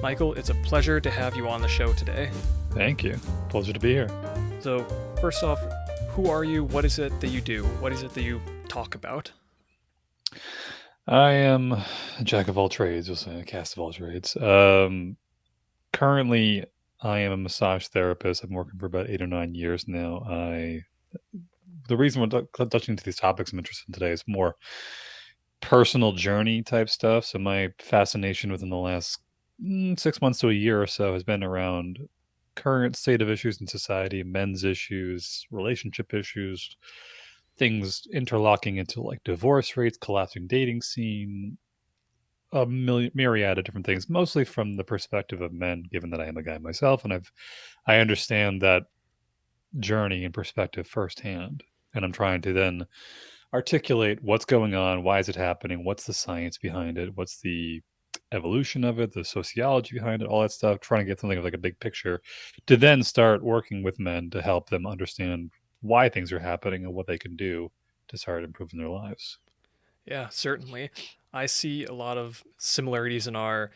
Michael, it's a pleasure to have you on the show today. Thank you. Pleasure to be here. So, first off, who are you? What is it that you do? What is it that you talk about? I am a jack of all trades, you'll say, a cast of all trades. Currently, I am a massage therapist. I've been working for about 8 or 9 years now. The reason we're touching into these topics I'm interested in today is more personal journey type stuff. So my fascination within the last 6 months to a year or so has been around current state of issues in society, men's issues, relationship issues, things interlocking into like divorce rates, collapsing dating scene, a myriad of different things, mostly from the perspective of men, given that I am a guy myself, and I understand that journey and perspective firsthand. And I'm trying to then articulate what's going on, why is it happening, what's the science behind it, what's the evolution of it, the sociology behind it, all that stuff, trying to get something of like a big picture to then start working with men to help them understand why things are happening and what they can do to start improving their lives. Yeah, certainly. I see a lot of similarities in our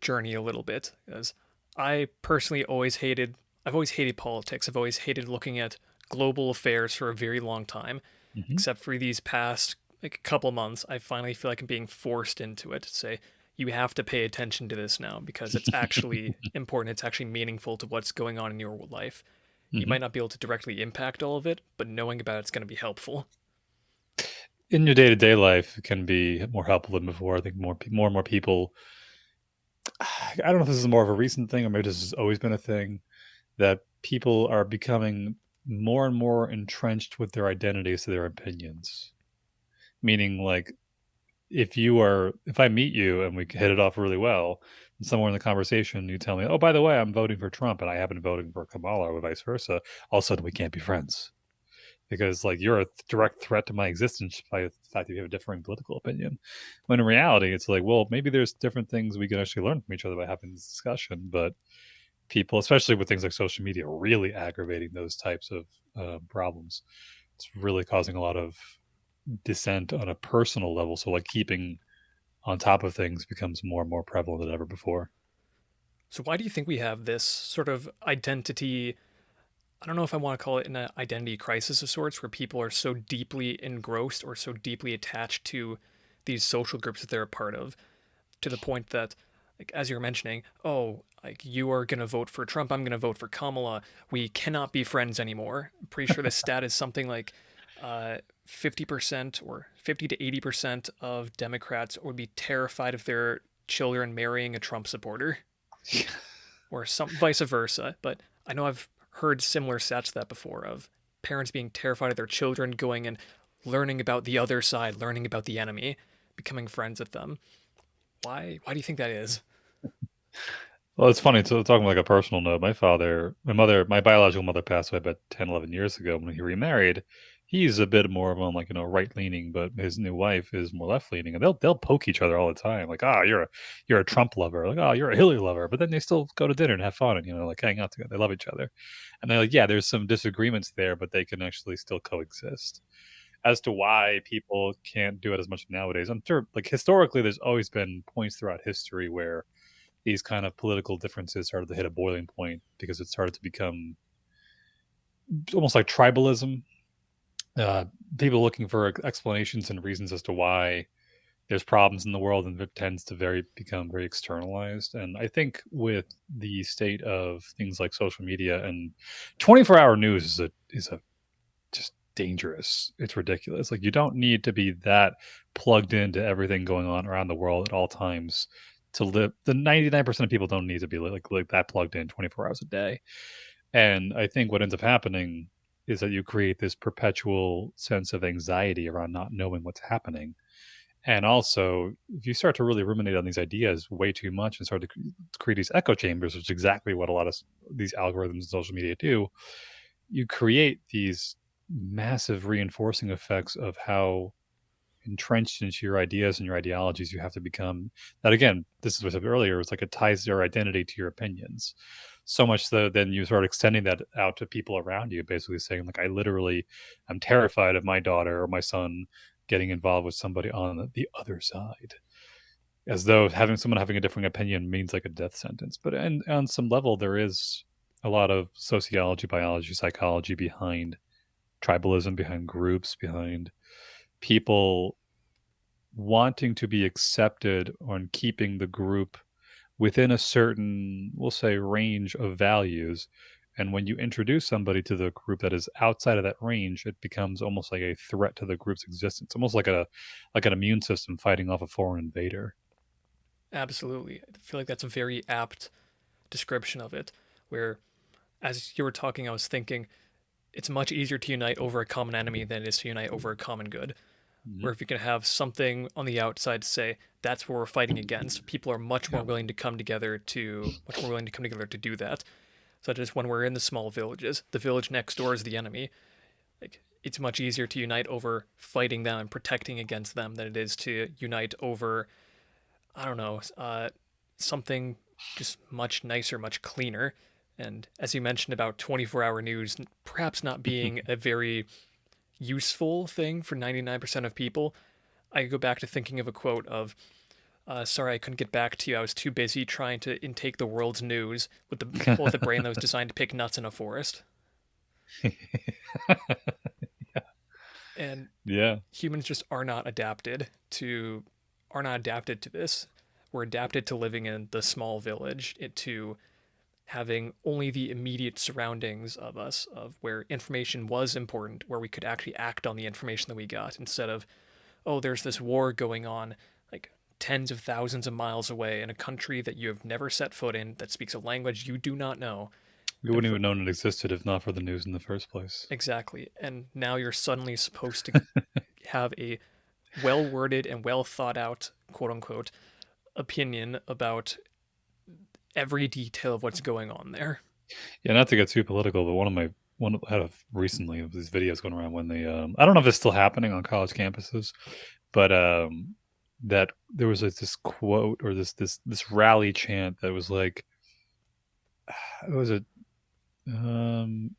journey a little bit, as I personally I've always hated politics. I've always hated looking at global affairs for a very long time, Hmm. except for these past like couple months. I finally feel like I'm being forced into it to say you have to pay attention to this now because it's actually important. It's actually meaningful to what's going on in your life. You Hmm. might not be able to directly impact all of it, but knowing about it's going to be helpful. In your day to day life, it can be more helpful than before. I think more and more people. I don't know if this is more of a recent thing or maybe this has always been a thing that people are becoming more and more entrenched with their identities to their opinions. Meaning, like, if I meet you and we hit it off really well, and somewhere in the conversation you tell me, oh, by the way, I'm voting for Trump and I happen to be voting for Kamala or vice versa, all of a sudden we can't be friends because like you're a direct threat to my existence by the fact that you have a differing political opinion. When in reality, it's like, well, maybe there's different things we can actually learn from each other by having this discussion. But people, especially with things like social media, are really aggravating those types of problems. It's really causing a lot of dissent on a personal level. So, like, keeping on top of things becomes more and more prevalent than ever before. So, why do you think we have this sort of identity? I don't know if I want to call it an identity crisis of sorts, where people are so deeply engrossed or so deeply attached to these social groups that they're a part of, to the point that, like as you're mentioning, oh, like you are gonna vote for Trump, I'm gonna vote for Kamala. We cannot be friends anymore. I'm pretty sure the stat is something like 50% or 50 to 80% of Democrats would be terrified of their children marrying a Trump supporter, or some vice versa. But I know I've heard similar stats to that before of parents being terrified of their children going and learning about the other side, learning about the enemy, becoming friends with them. Why do you think that is? Well, it's funny. So, talking like a personal note, my biological mother passed away about 10, 11 years ago. When he remarried, he's a bit more of on like, right leaning, but his new wife is more left leaning, and they'll poke each other all the time. Like, ah, you're a Trump lover. Like, oh, you're a Hillary lover. But then they still go to dinner and have fun and like hang out together. They love each other, and they're like, yeah, there's some disagreements there, but they can actually still coexist. As to why people can't do it as much nowadays, I'm sure, like historically, there's always been points throughout history where these kind of political differences started to hit a boiling point because it started to become almost like tribalism. Uh, People looking for explanations and reasons as to why there's problems in the world, and it tends to become very externalized. And I think with the state of things like social media and 24-hour news is a just dangerous. It's ridiculous. Like you don't need to be that plugged into everything going on around the world at all times to live. The 99% of people don't need to be like that plugged in 24 hours a day. And I think what ends up happening is that you create this perpetual sense of anxiety around not knowing what's happening. And also, if you start to really ruminate on these ideas way too much and start to create these echo chambers, which is exactly what a lot of these algorithms and social media do, you create these massive reinforcing effects of how entrenched into your ideas and your ideologies you have to become. That again, this is what I said earlier, it's like it ties your identity to your opinions. So much so then you start extending that out to people around you, basically saying, like, I literally am terrified of my daughter or my son getting involved with somebody on the other side. as though having a different opinion means like a death sentence. But on some level, there is a lot of sociology, biology, psychology behind tribalism, behind groups, behind people wanting to be accepted on keeping the group within a certain, we'll say, range of values. And when you introduce somebody to the group that is outside of that range, it becomes almost like a threat to the group's existence, almost like an immune system fighting off a foreign invader. Absolutely. I feel like that's a very apt description of it, where as you were talking, I was thinking it's much easier to unite over a common enemy than it is to unite over a common good. Hmm. Where if you can have something on the outside say that's what we're fighting against, people are Yeah. much more willing to come together to do that. Such as when we're in the small villages, the village next door is the enemy. Like it's much easier to unite over fighting them and protecting against them than it is to unite over I don't know something just much nicer, much cleaner. And as you mentioned about 24-hour news, perhaps not being a very useful thing for 99% of people, I go back to thinking of a quote of, "Sorry, I couldn't get back to you. I was too busy trying to intake the world's news with a brain that was designed to pick nuts in a forest." And Yeah. humans just are not adapted to this. We're adapted to living in the small village, to having only the immediate surroundings of us, of where information was important, where we could actually act on the information that we got, instead of, oh, there's this war going on like tens of thousands of miles away in a country that you have never set foot in, that speaks a language you do not know. We And wouldn't for even known it existed if not for the news in the first place. exactly. And now you're suddenly supposed to have a well worded and well thought out, quote unquote, opinion about every detail of what's going on there. Yeah, not to get too political, but one I had a recently of these videos going around when they I don't know if it's still happening on college campuses, but that there was like this quote or this rally chant that was like, it was a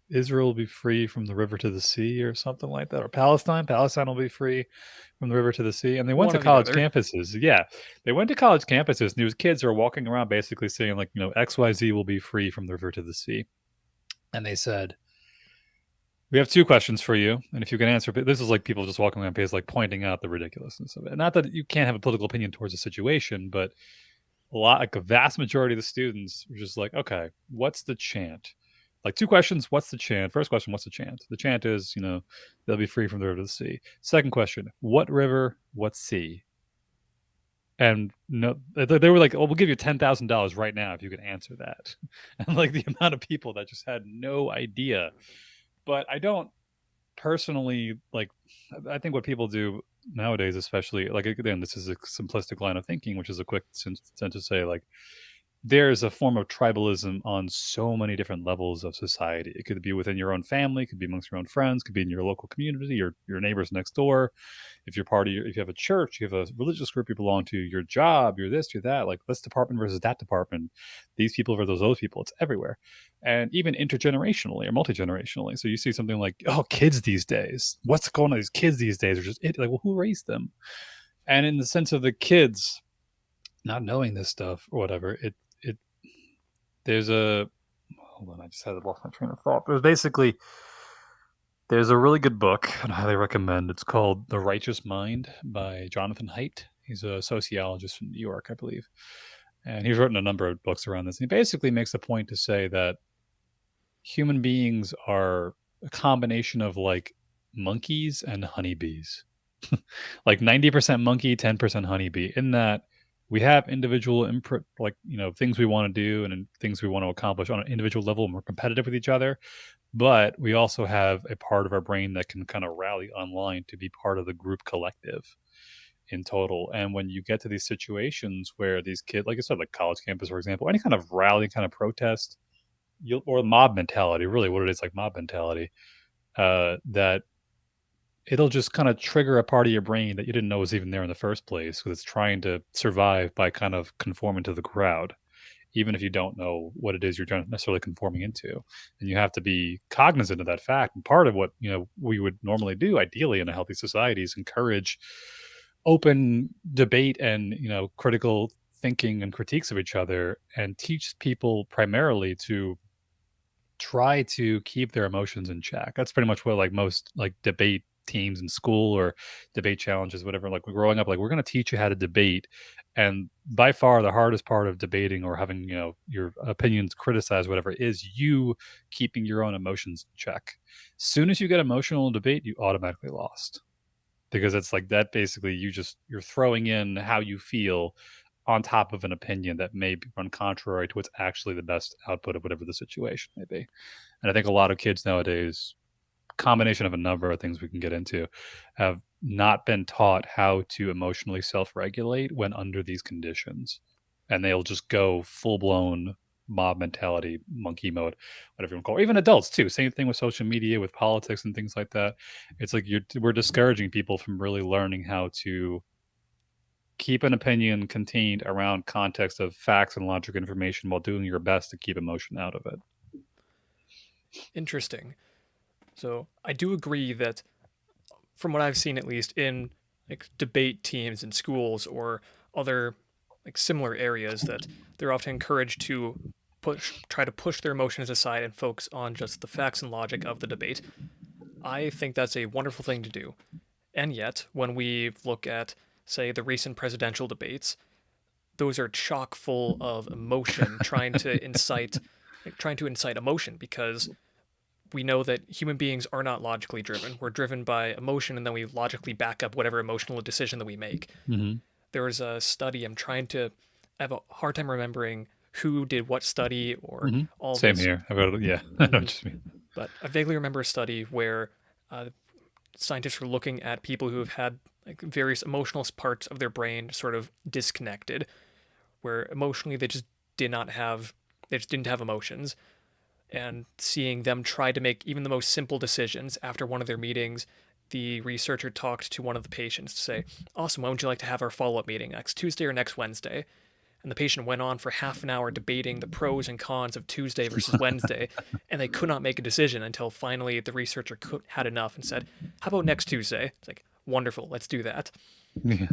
Israel will be free from the river to the sea or something like that, or Palestine will be free from the river to the sea. And they went One to or the college other. campuses. Yeah, they went to college campuses, and these kids are walking around basically saying like, XYZ will be free from the river to the sea. And they said, we have two questions for you, and if you can answer, this is like people just walking around pages, like pointing out the ridiculousness of it. Not that you can't have a political opinion towards a situation, but like a vast majority of the students were just like, okay, what's the chant? Like two questions, what's the chant? First question, what's the chant? The chant is, they'll be free from the river to the sea. Second question, what river, what sea? And no, they were like, "Oh, we'll give you $10,000 right now if you can answer that." And like the amount of people that just had no idea. But I don't personally like. I think what people do nowadays, especially like again, this is a simplistic line of thinking, which is a quick sense to say like there's a form of tribalism on so many different levels of society. It could be within your own family, it could be amongst your own friends, it could be in your local community, your neighbors next door. If you're if you have a church, you have a religious group you belong to, your job, you're this, you're that, like this department versus that department, these people versus those people, it's everywhere. And even intergenerationally or multi-generationally. So you see something like, oh, kids these days, what's going on? These kids these days are just like, well, who raised them? And in the sense of the kids not knowing this stuff or whatever, it there's a hold on, I just had lost my train of thought. There's a really good book I highly recommend. It's called The Righteous Mind by Jonathan Haidt. He's a sociologist from New York, I believe. And he's written a number of books around this. And he basically makes a point to say that human beings are a combination of like monkeys and honeybees. Like 90% monkey, 10% honeybee, in that we have individual input, like, things we want to do and things we want to accomplish on an individual level, and we're competitive with each other. But we also have a part of our brain that can kind of rally online to be part of the group collective in total. And when you get to these situations where these kids, like I said, like college campus, for example, any kind of rally, kind of protest, or mob mentality, really what it is, like mob mentality, that it'll just kind of trigger a part of your brain that you didn't know was even there in the first place, because it's trying to survive by kind of conforming to the crowd, even if you don't know what it is you're necessarily conforming into. And you have to be cognizant of that fact. And part of what we would normally do, ideally in a healthy society, is encourage open debate and critical thinking and critiques of each other, and teach people primarily to try to keep their emotions in check. That's pretty much what like most like debate teams in school or debate challenges, whatever. Like growing up, like we're going to teach you how to debate, and by far the hardest part of debating or having your opinions criticized, whatever, is you keeping your own emotions in check. As soon as you get emotional in debate, you automatically lost, because it's like that basically you're throwing in how you feel on top of an opinion that may run contrary to what's actually the best output of whatever the situation may be. And I think a lot of kids nowadays, combination of a number of things we can get into, have not been taught how to emotionally self-regulate when under these conditions. And they'll just go full-blown mob mentality, monkey mode, whatever you want to call it. Or even adults too. Same thing with social media, with politics and things like that. It's like we're discouraging people from really learning how to keep an opinion contained around context of facts and logical information while doing your best to keep emotion out of it. Interesting. So I do agree that, from what I've seen at least in like debate teams in schools or other like similar areas, that they're often encouraged to try to push their emotions aside and focus on just the facts and logic of the debate. I think that's a wonderful thing to do. And yet, when we look at, say, the recent presidential debates, those are chock full of emotion, trying to incite emotion, because we know that human beings are not logically driven. We're driven by emotion, and then we logically back up whatever emotional decision that we make. Mm-hmm. There was a study, I have a hard time remembering who did what study or Mm-hmm. all Same this. here. I've got yeah. I know hmm what you mean. But I vaguely remember a study where uh, scientists were looking at people who have had like various emotional parts of their brain sort of disconnected, where emotionally they just didn't have emotions, and seeing them try to make even the most simple decisions. After one of their meetings, the researcher talked to one of the patients to say, "Awesome, when would you like to have our follow up meeting? Next Tuesday or next Wednesday?" And the patient went on for half an hour debating the pros and cons of Tuesday versus Wednesday, and they could not make a decision until finally the researcher had enough and said, "How about next Tuesday?" It's like, wonderful, let's do that. Yeah.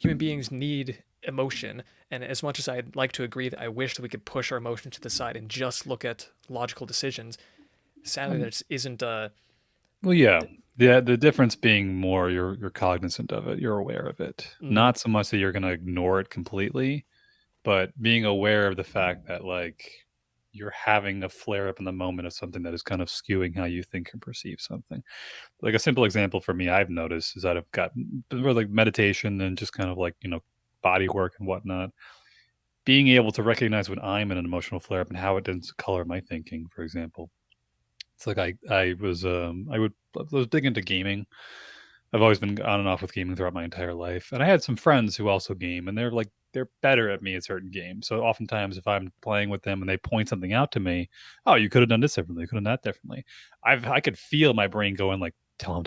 Human beings need emotion, and as much as I'd like to agree that I wish that we could push our emotions to the side and just look at logical decisions, sadly, that isn't. Well, yeah. The difference being more you're cognizant of it, you're aware of it. Mhm. Not so much that you're gonna ignore it completely, but being aware of the fact that like you're having a flare up in the moment of something that is kind of skewing how you think and perceive something. Like a simple example for me I've noticed is that I've got like meditation and just kind of like, body work and whatnot. Being able to recognize when I'm in an emotional flare up and how it tends to color my thinking, for example. It's like I was big into gaming. I've always been on and off with gaming throughout my entire life, and I had some friends who also game, and they're better at me at certain games. So oftentimes, if I'm playing with them and they point something out to me, oh, you could have done this differently, you could have done that differently. I could feel my brain going like, tell him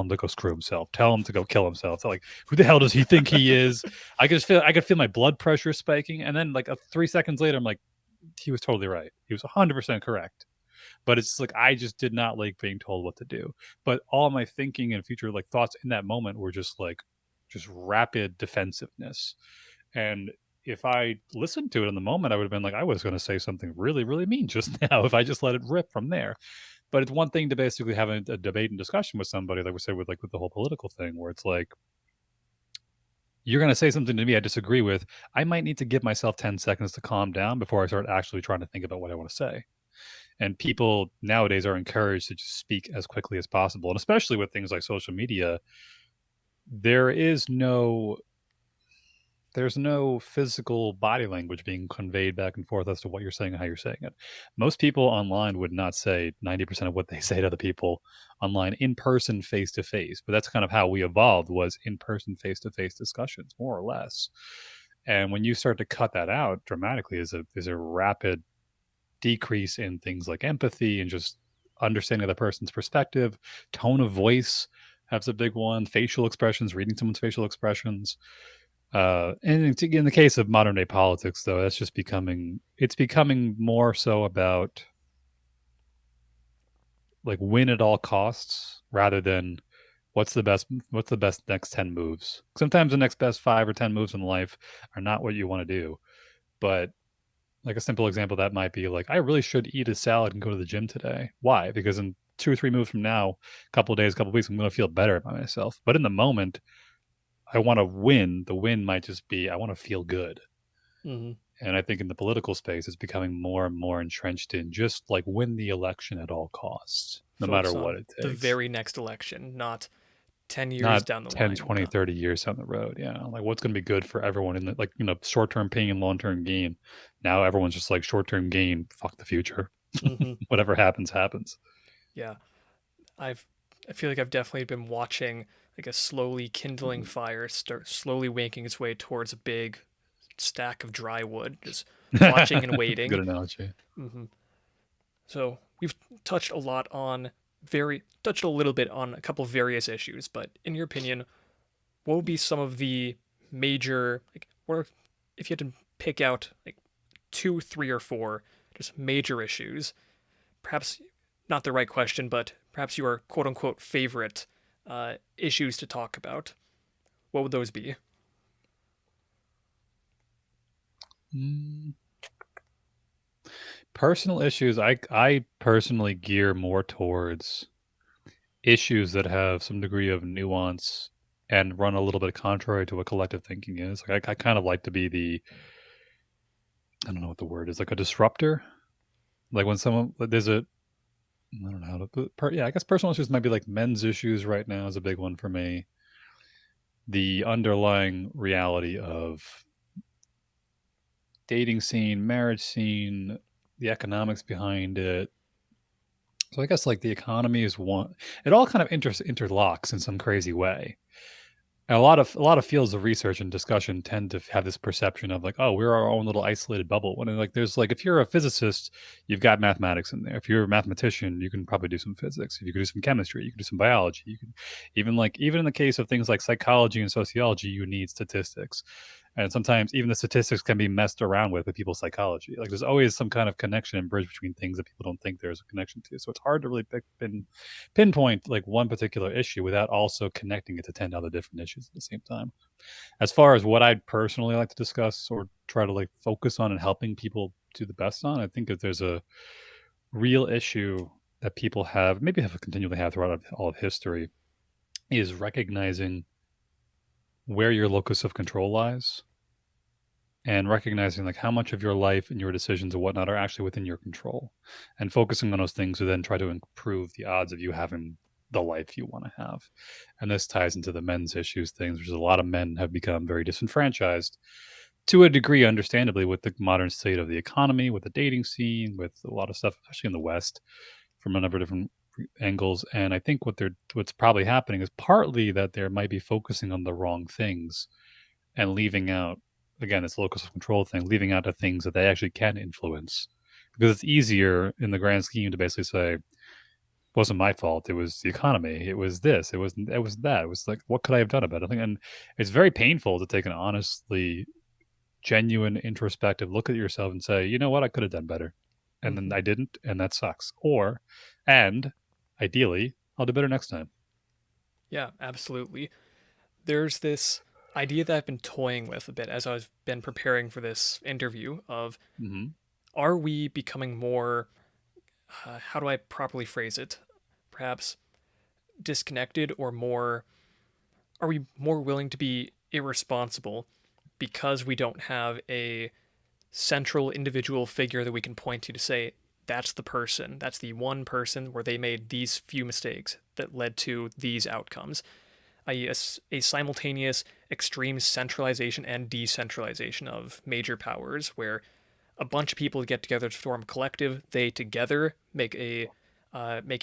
to go screw himself, tell him to go kill himself. So like, who the hell does he think he is? I could feel my blood pressure spiking, and then like 3 seconds later, I'm like, he was totally right. He was 100% correct, but it's like I just did not like being told what to do. But all my thinking and future like thoughts in that moment were just rapid defensiveness. And if I listened to it in the moment, I would have been like, I was going to say something really, really mean just now if I just let it rip from there. But it's one thing to basically have a debate and discussion with somebody, like we said, with the whole political thing, where it's like, you're going to say something to me I disagree with. I might need to give myself 10 seconds to calm down before I start actually trying to think about what I want to say. And people nowadays are encouraged to just speak as quickly as possible, and especially with things like social media, there is no there's no physical body language being conveyed back and forth as to what you're saying and how you're saying it. Most people online would not say 90% of what they say to other people online in person, face to face. But that's kind of how we evolved, was in person, face to face discussions, more or less. And when you start to cut that out dramatically, is a rapid decrease in things like empathy and just understanding the person's perspective. Tone of voice has a big one. Facial expressions, reading someone's facial expressions. And in the case of modern day politics, though, that's just it's becoming more so about like win at all costs rather than what's the best next 10 moves? Sometimes the next best 5 or 10 moves in life are not what you want to do. But like a simple example that might be like I really should eat a salad and go to the gym today. Why? Because in 2 or 3 moves from now, a couple of days, a couple of weeks, I'm going to feel better about myself. But in the moment, I want to win. The win might just be I want to feel good. Hmm. And I think in the political space, it's becoming more and more entrenched in just like win the election at all costs, no matter Focus what on it the takes. very next election, not 10 years Not down the 10, line. 20, No. 30 years down the road. Yeah. Like what's going to be good for everyone in the, like, short term pain and long term gain. Now everyone's just like short term gain, fuck the future. Hmm. Whatever happens, happens. Yeah. I've I feel like I've definitely been watching like a slowly kindling fire start slowly making its way towards a big stack of dry wood, just watching and That's a good waiting. analogy. Hmm. So we've touched a lot on very touched a little bit on a couple of various issues, but in your opinion, what would be some of the major like or if you had to pick out like two, three, or four just major issues, perhaps not the right question, but perhaps your quote unquote favorite issues to talk about, what would those be? Mm, Personal issues, I personally gear more towards issues that have some degree of nuance and run a little bit contrary to what collective thinking is. Like I kind of like to be the I don't know what the word is, like a disruptor. Like when someone like, there's a I don't know how to put yeah, I guess personal issues might be like men's issues right now is a big one for me. The underlying reality of dating scene, marriage scene, the economics behind it. So I guess like the economy is one. It all kind of interlocks in some crazy way. And a lot of fields of research and discussion tend to have this perception of like, oh, we're our own little isolated bubble. When like there's like if you're a physicist, you've got mathematics in there. If you're a mathematician, you can probably do some physics. If you could do some chemistry, you can do some biology. You can even in the case of things like psychology and sociology, you need statistics. And sometimes even the statistics can be messed around with people's psychology. Like there's always some kind of connection and bridge between things that people don't think there's a connection to. So it's hard to really pinpoint like one particular issue without also connecting it to 10 other different issues at the same time. As far as what I'd personally like to discuss or try to like focus on and helping people do the best on, I think that there's a real issue that people have, maybe have continually had throughout all of history, is recognizing where your locus of control lies and recognizing like how much of your life and your decisions and whatnot are actually within your control and focusing on those things to then try to improve the odds of you having the life you want to have. And this ties into the men's issues things, which is a lot of men have become very disenfranchised to a degree, understandably, with the modern state of the economy, with the dating scene, with a lot of stuff, especially in the West, from a number of different angles. And I think what's probably happening is partly that they might be focusing on the wrong things and leaving out again this locus of control thing, leaving out the things that they actually can influence. Because it's easier in the grand scheme to basically say, it wasn't my fault. It was the economy. It was this. It was that. It was like, what could I have done about it? I think, and it's very painful to take an honestly genuine introspective look at yourself and say, you know what, I could have done better. And then Hmm. I didn't, and that sucks. And ideally, I'll do better next time. Yeah, absolutely. There's this idea that I've been toying with a bit as I've been preparing for this interview of Hmm. are we becoming more, how do I properly phrase it? Perhaps disconnected or more, are we more willing to be irresponsible because we don't have a central individual figure that we can point to say, that's the person, that's the one person where they made these few mistakes that led to these outcomes, i.e., a simultaneous extreme centralization and decentralization of major powers, where a bunch of people get together to form a collective. They together make a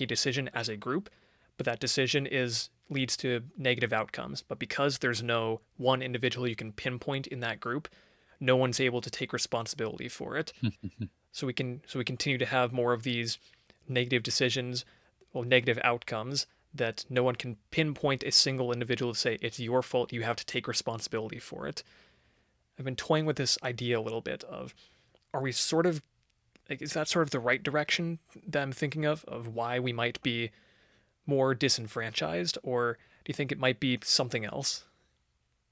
decision as a group, but that decision is leads to negative outcomes. But because there's no one individual you can pinpoint in that group, no one's able to take responsibility for it. So we continue to have more of these negative decisions or negative outcomes that no one can pinpoint a single individual to say it's your fault, you have to take responsibility for it. I've been toying with this idea a little bit of, are we sort of like, is that sort of the right direction that I'm thinking of why we might be more disenfranchised, or Do you think it might be something else?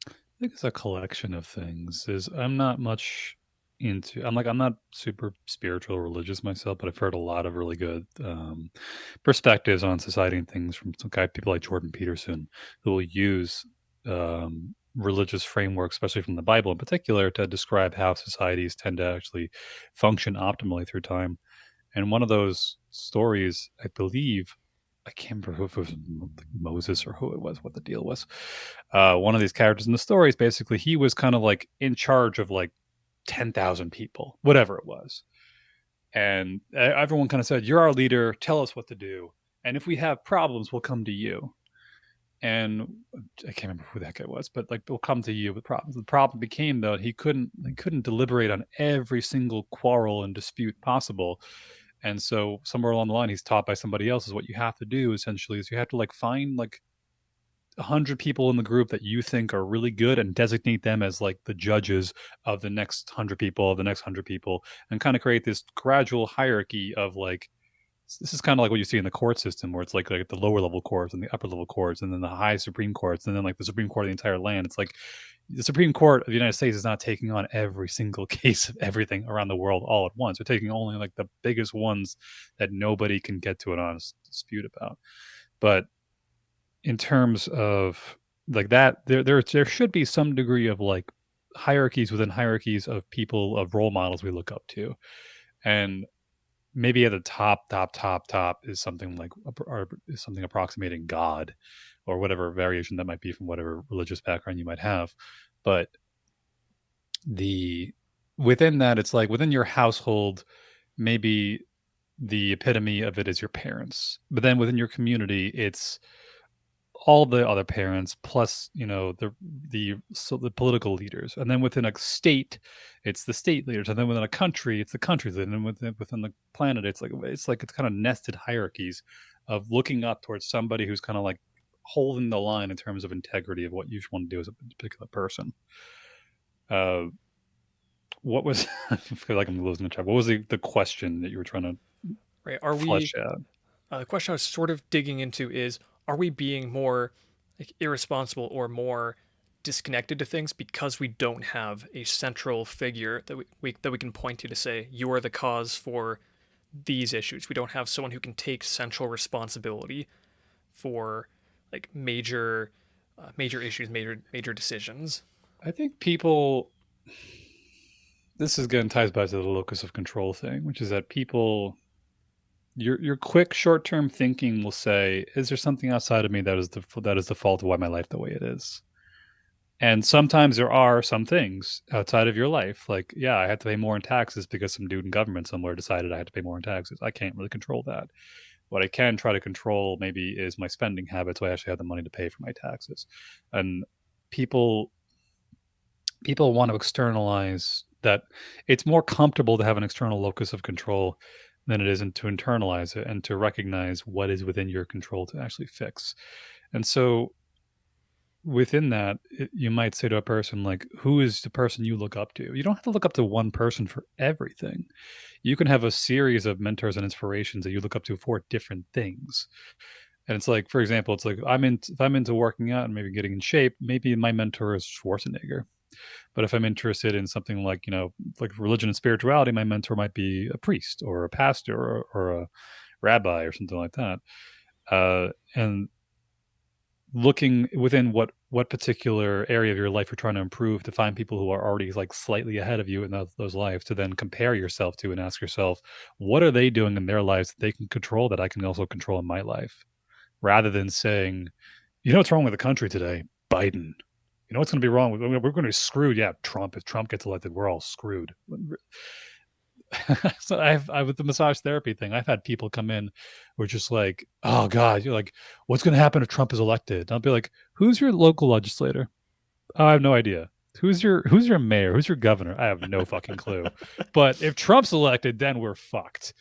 I think it's a collection of things. Is I'm not much into. I'm not super spiritual or religious myself, but I've heard a lot of really good perspectives on society and things from some guy people like Jordan Peterson who will use religious frameworks, especially from the Bible in particular, to describe how societies tend to actually function optimally through time. And one of those stories, I believe, I can't remember who if it was Moses or who it was, what the deal was. One of these characters in the story is basically he was kind of like in charge of like 10,000 people, whatever it was. And everyone kind of said, "You're our leader. Tell us what to do. And if we have problems, we'll come to you." And I can't remember who that guy was, but like we'll come to you with problems. The problem became though he couldn't deliberate on every single quarrel and dispute possible. And so somewhere along the line, he's taught by somebody else is what you have to do essentially is you have to like find like 100 people in the group that you think are really good and designate them as like the judges of the next 100 people, of the next 100 people, and kind of create this gradual hierarchy of like this is kind of like what you see in the court system where it's like the lower level courts and the upper level courts and then the high supreme courts and then like the supreme court of the entire land. It's like the Supreme Court of the United States is not taking on every single case of everything around the world all at once. They're taking only like the biggest ones that nobody can get to an honest dispute about. But in terms of like that, there should be some degree of like hierarchies within hierarchies of people of role models we look up to. And maybe at the top is something like or is something approximating God or whatever variation that might be from whatever religious background you might have. But the within that, it's like within your household, maybe the epitome of it is your parents. But then within your community, it's all the other parents plus the political leaders, and then within a state it's the state leaders, and then within a country it's the countries, and then within the planet it's kind of nested hierarchies of looking up towards somebody who's kind of like holding the line in terms of integrity of what you want to do as a particular person. uh what was I feel like I'm losing the track. What was the question that you were trying to Right? Are we flesh out? The question I was sort of digging into is, are we being more like irresponsible or more disconnected to things because we don't have a central figure that we can point to say you are the cause for these issues. We don't have someone who can take central responsibility for like major issues, major decisions. I think people, this is again ties back to the locus of control thing, which is that people, your quick short term thinking will say, "Is there something outside of me that is the fault of why my life the way it is?" And sometimes there are some things outside of your life, like yeah, I had to pay more in taxes because some dude in government somewhere decided I had to pay more in taxes. I can't really control that. What I can try to control maybe is my spending habits, so I actually have the money to pay for my taxes. And people people want to externalize that. It's more comfortable to have an external locus of control than it isn't to internalize it and to recognize what is within your control to actually fix. And so within that, you might say to a person like, who is the person you look up to? You don't have to look up to one person for everything. You can have a series of mentors and inspirations that you look up to for different things. And it's like, for example, it's like if I'm into working out and maybe getting in shape, maybe my mentor is Schwarzenegger. But if I'm interested in something like, like religion and spirituality, my mentor might be a priest or a pastor or a rabbi or something like that. And looking within what particular area of your life you're trying to improve to find people who are already like slightly ahead of you in those lives to then compare yourself to and ask yourself, what are they doing in their lives that they can control that I can also control in my life? Rather than saying, you know what's wrong with the country today? Biden. You know what's going to be wrong? We're going to be screwed. Yeah, Trump. If Trump gets elected, we're all screwed. So I with the massage therapy thing, I've had people come in who are just like, "Oh God," you're like, "What's going to happen if Trump is elected?" And I'll be like, "Who's your local legislator?" "Oh, I have no idea." Who's your mayor? Who's your governor? I have no fucking clue. But if Trump's elected, then we're fucked.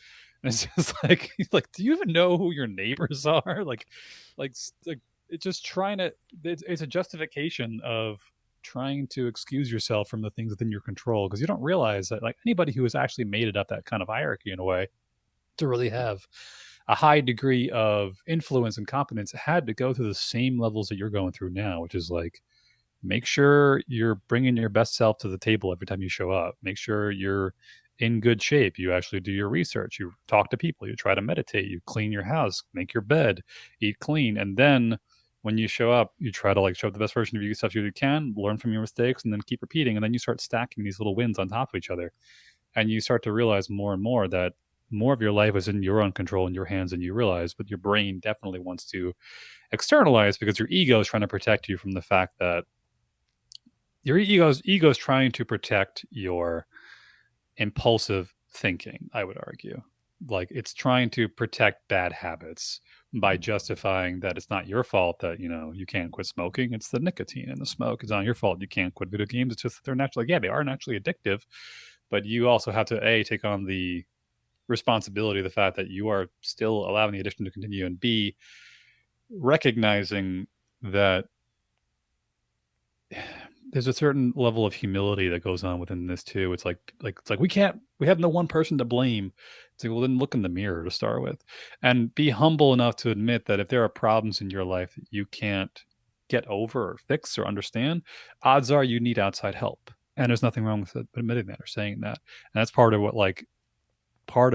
And it's just like he's like, do you even know who your neighbors are? Like it's just trying to. It's a justification of trying to excuse yourself from the things within your control because you don't realize that like anybody who has actually made it up that kind of hierarchy in a way to really have a high degree of influence and competence had to go through the same levels that you're going through now, which is like, make sure you're bringing your best self to the table every time you show up. Make sure you're in good shape. You actually do your research. You talk to people. You try to meditate. You clean your house, make your bed, eat clean. And then when you show up, you try to like show up the best version of yourself you can, learn from your mistakes, and then keep repeating. And then you start stacking these little wins on top of each other. And you start to realize more and more that more of your life is in your own control, in your hands than you realize. But your brain definitely wants to externalize because your ego is trying to protect you from the fact that your ego's trying to protect your impulsive thinking, I would argue. Like it's trying to protect bad habits by justifying that it's not your fault that, you can't quit smoking. It's the nicotine in the smoke. It's not your fault you can't quit video games. It's just that they're naturally, like, yeah, they are naturally addictive, but you also have to A, take on the responsibility of the fact that you are still allowing the addiction to continue, and B, recognizing that there's a certain level of humility that goes on within this too. It's like we have no one person to blame. It's like, well, then look in the mirror to start with, and be humble enough to admit that if there are problems in your life that you can't get over or fix or understand, odds are you need outside help. And there's nothing wrong with admitting that or saying that. And that's part of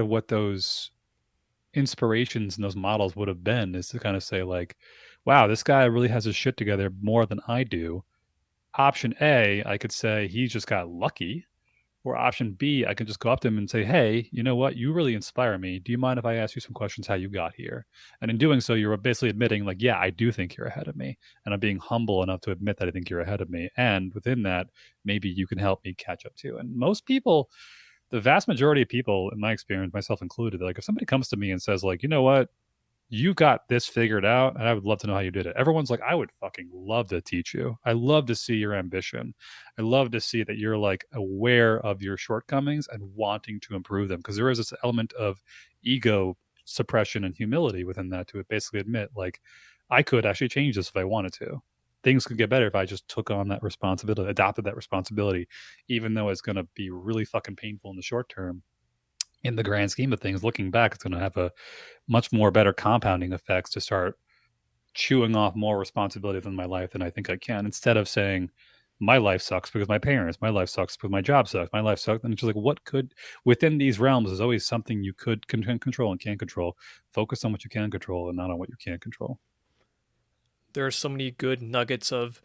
what those inspirations and those models would have been, is to kind of say like, wow, this guy really has his shit together more than I do. Option A, I could say he just got lucky. Or option B, I could just go up to him and say, hey, you know what? You really inspire me. Do you mind if I ask you some questions how you got here? And in doing so, you're basically admitting, like, yeah, I do think you're ahead of me. And I'm being humble enough to admit that I think you're ahead of me. And within that, maybe you can help me catch up too. And most people, the vast majority of people, in my experience, myself included, like if somebody comes to me and says, like, you know what? You got this figured out, and I would love to know how you did it. Everyone's like, I would fucking love to teach you. I love to see your ambition. I love to see that you're like aware of your shortcomings and wanting to improve them, because there is this element of ego suppression and humility within that, to basically admit, like, I could actually change this if I wanted to. Things could get better if I just took on that responsibility, adopted that responsibility, even though it's going to be really fucking painful in the short term. In the grand scheme of things, looking back, it's going to have a much more better compounding effects to start chewing off more responsibility than my life than I think I can, instead of saying my life sucks because my parents, my life sucks because my job sucks, my life sucks. And it's just like, what could, within these realms, there's always something you could control and can't control. Focus on what you can control and not on what you can't control. There are so many good nuggets of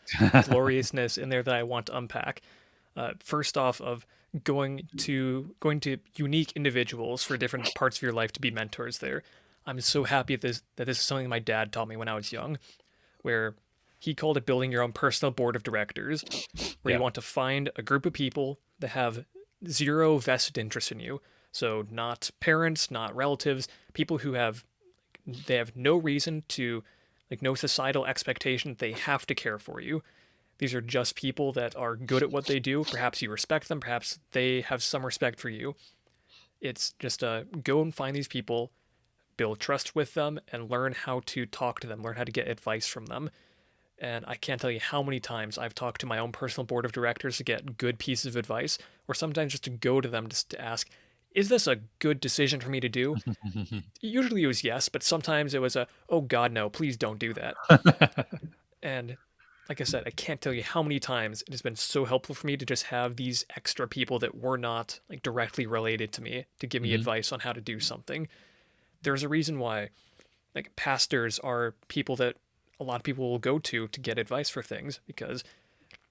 gloriousness in there that I want to unpack. First off, of going to unique individuals for different parts of your life to be mentors there. I'm so happy that this is something my dad taught me when I was young, where he called it building your own personal board of directors, where you Yeah. want to find a group of people that have zero vested interest in you. So not parents, not relatives, people who have no reason to, like, no societal expectation that they have to care for you. These are just people that are good at what they do. Perhaps you respect them, perhaps they have some respect for you. It's just go and find these people, build trust with them, and learn how to talk to them, learn how to get advice from them. And I can't tell you how many times I've talked to my own personal board of directors to get good pieces of advice, or sometimes just to go to them just to ask, is this a good decision for me to do? Usually it was yes, but sometimes it was oh God, no, please don't do that. And like I said, I can't tell you how many times it has been so helpful for me to just have these extra people that were not like directly related to me to give me Hmm. advice on how to do something. There's a reason why like pastors are people that a lot of people will go to get advice for things, because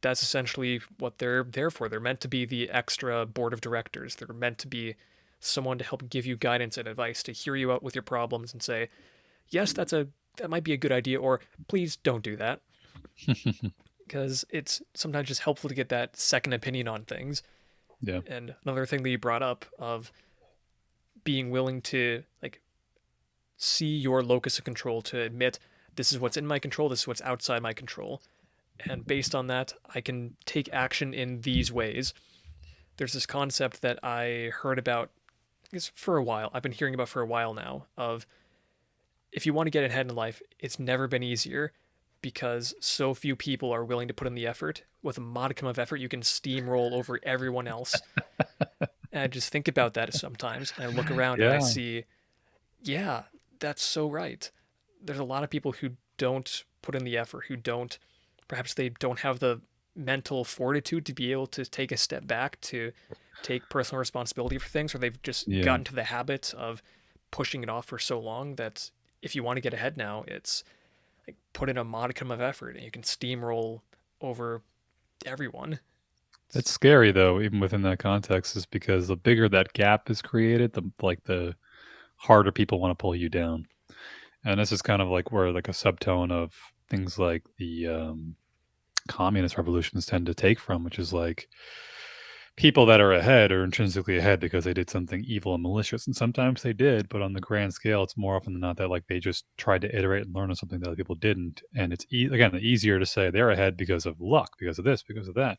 that's essentially what they're there for. They're meant to be the extra board of directors. They're meant to be someone to help give you guidance and advice, to hear you out with your problems and say, "Yes, that might be a good idea," or "Please don't do that." Because it's sometimes just helpful to get that second opinion on things. Yeah. And another thing that you brought up of being willing to like see your locus of control, to admit this is what's in my control, this is what's outside my control. And based on that, I can take action in these ways. There's this concept that I heard about, I guess, for a while. I've been hearing about for a while now of if you want to get ahead in life, it's never been easier because so few people are willing to put in the effort. With a modicum of effort, you can steamroll over everyone else. And I just think about that sometimes, and I look around and I Yeah. see, yeah, That's so right. There's a lot of people who don't put in the effort, who don't, perhaps they don't have the mental fortitude to be able to take a step back to take personal responsibility for things, or they've just Yeah. gotten to the habit of pushing it off for so long that if you want to get ahead now, it's like put in a modicum of effort and you can steamroll over everyone. It's It's, scary though, even within that context, is because the bigger that gap is created, the harder people want to pull you down. And this is kind of like where like a subtone of things like the communist revolutions tend to take from, which is like people that are ahead are intrinsically ahead because they did something evil and malicious. And sometimes they did, but on the grand scale, it's more often than not that like they just tried to iterate and learn on something that other people didn't. And it's again easier to say they're ahead because of luck, because of this, because of that.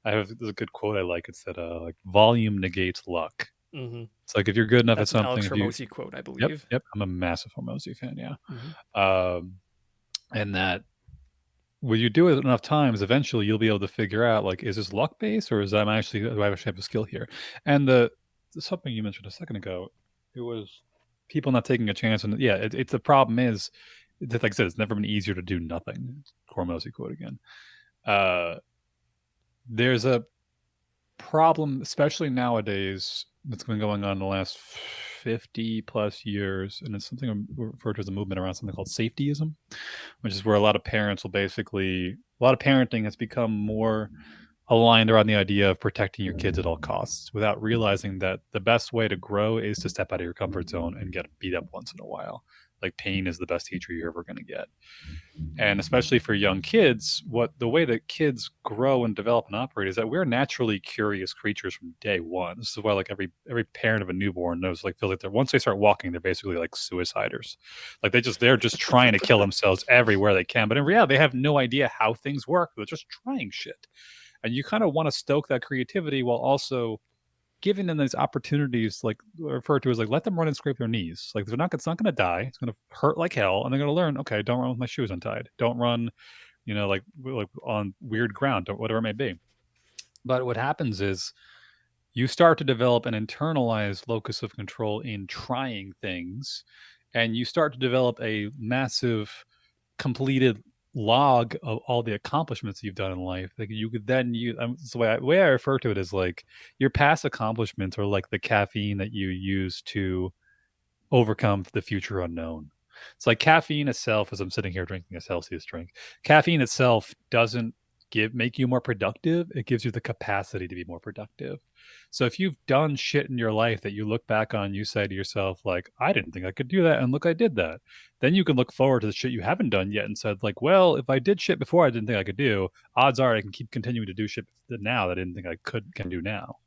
There's a good quote I like. It's that like volume negates luck. mm-hmm. It's like if you're good enough at That's an something, Alex if you Ramosi quote, I yep, believe. yep, I'm a massive Hormozy fan, yeah. Mm-hmm. Um, and that when you do it enough times, eventually you'll be able to figure out like, is this luck based or is I'm actually do I actually have a skill here? And something you mentioned a second ago, it was people not taking a chance. And yeah, it's the problem is that, like I said, it's never been easier to do nothing. Cormosi quote again. Uh, there's a problem, especially nowadays, that's been going on in the last 50 plus years, and it's something referred to as a movement around something called safetyism, which is where a lot of parents will basically, a lot of parenting has become more aligned around the idea of protecting your kids at all costs without realizing that the best way to grow is to step out of your comfort zone and get beat up once in a while. Like pain is the best teacher you're ever going to get. And especially for young kids, what the way that kids grow and develop and operate is that we're naturally curious creatures from day one. This is why like every parent of a newborn knows, like feels like they're, once they start walking, they're basically like suiciders. Like they're just trying to kill themselves everywhere they can. But in reality, they have no idea how things work. They're just trying shit. And you kind of want to stoke that creativity while also giving them these opportunities, like referred to as like let them run and scrape their knees. Like they're not, it's not going to die. It's going to hurt like hell, and they're going to learn. Okay, don't run with my shoes untied. Don't run, like on weird ground, or whatever it may be. But what happens is you start to develop an internalized locus of control in trying things, and you start to develop a massive completed log of all the accomplishments you've done in life. Like you could then use, it's the way I refer to it is like your past accomplishments are like the caffeine that you use to overcome the future unknown. It's like caffeine itself, as I'm sitting here drinking a Celsius drink, caffeine itself doesn't make you more productive. It gives you the capacity to be more productive. So if you've done shit in your life that you look back on, you say to yourself, like, I didn't think I could do that. And look, I did that. Then you can look forward to the shit you haven't done yet and said, like, well, if I did shit before I didn't think I could do, odds are I can keep continuing to do shit now that I didn't think I can do now.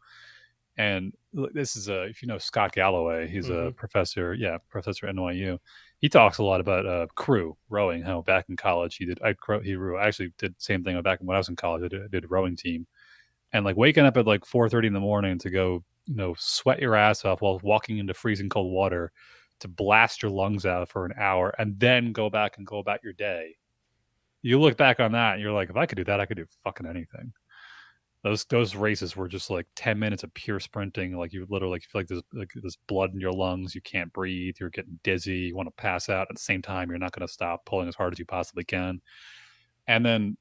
And this is if you know Scott Galloway, he's Mm-hmm. a professor, yeah, professor at NYU. He talks a lot about crew rowing. How back in college I actually did the same thing back when I was in college. I did a rowing team, and like waking up at like 4:30 in the morning to go, sweat your ass off while walking into freezing cold water, to blast your lungs out for an hour, and then go back and go about your day. You look back on that, and you're like, if I could do that, I could do fucking anything. Those races were just like 10 minutes of pure sprinting. Like you literally feel like there's blood in your lungs. You can't breathe. You're getting dizzy. You want to pass out. At the same time, you're not going to stop pulling as hard as you possibly can. And then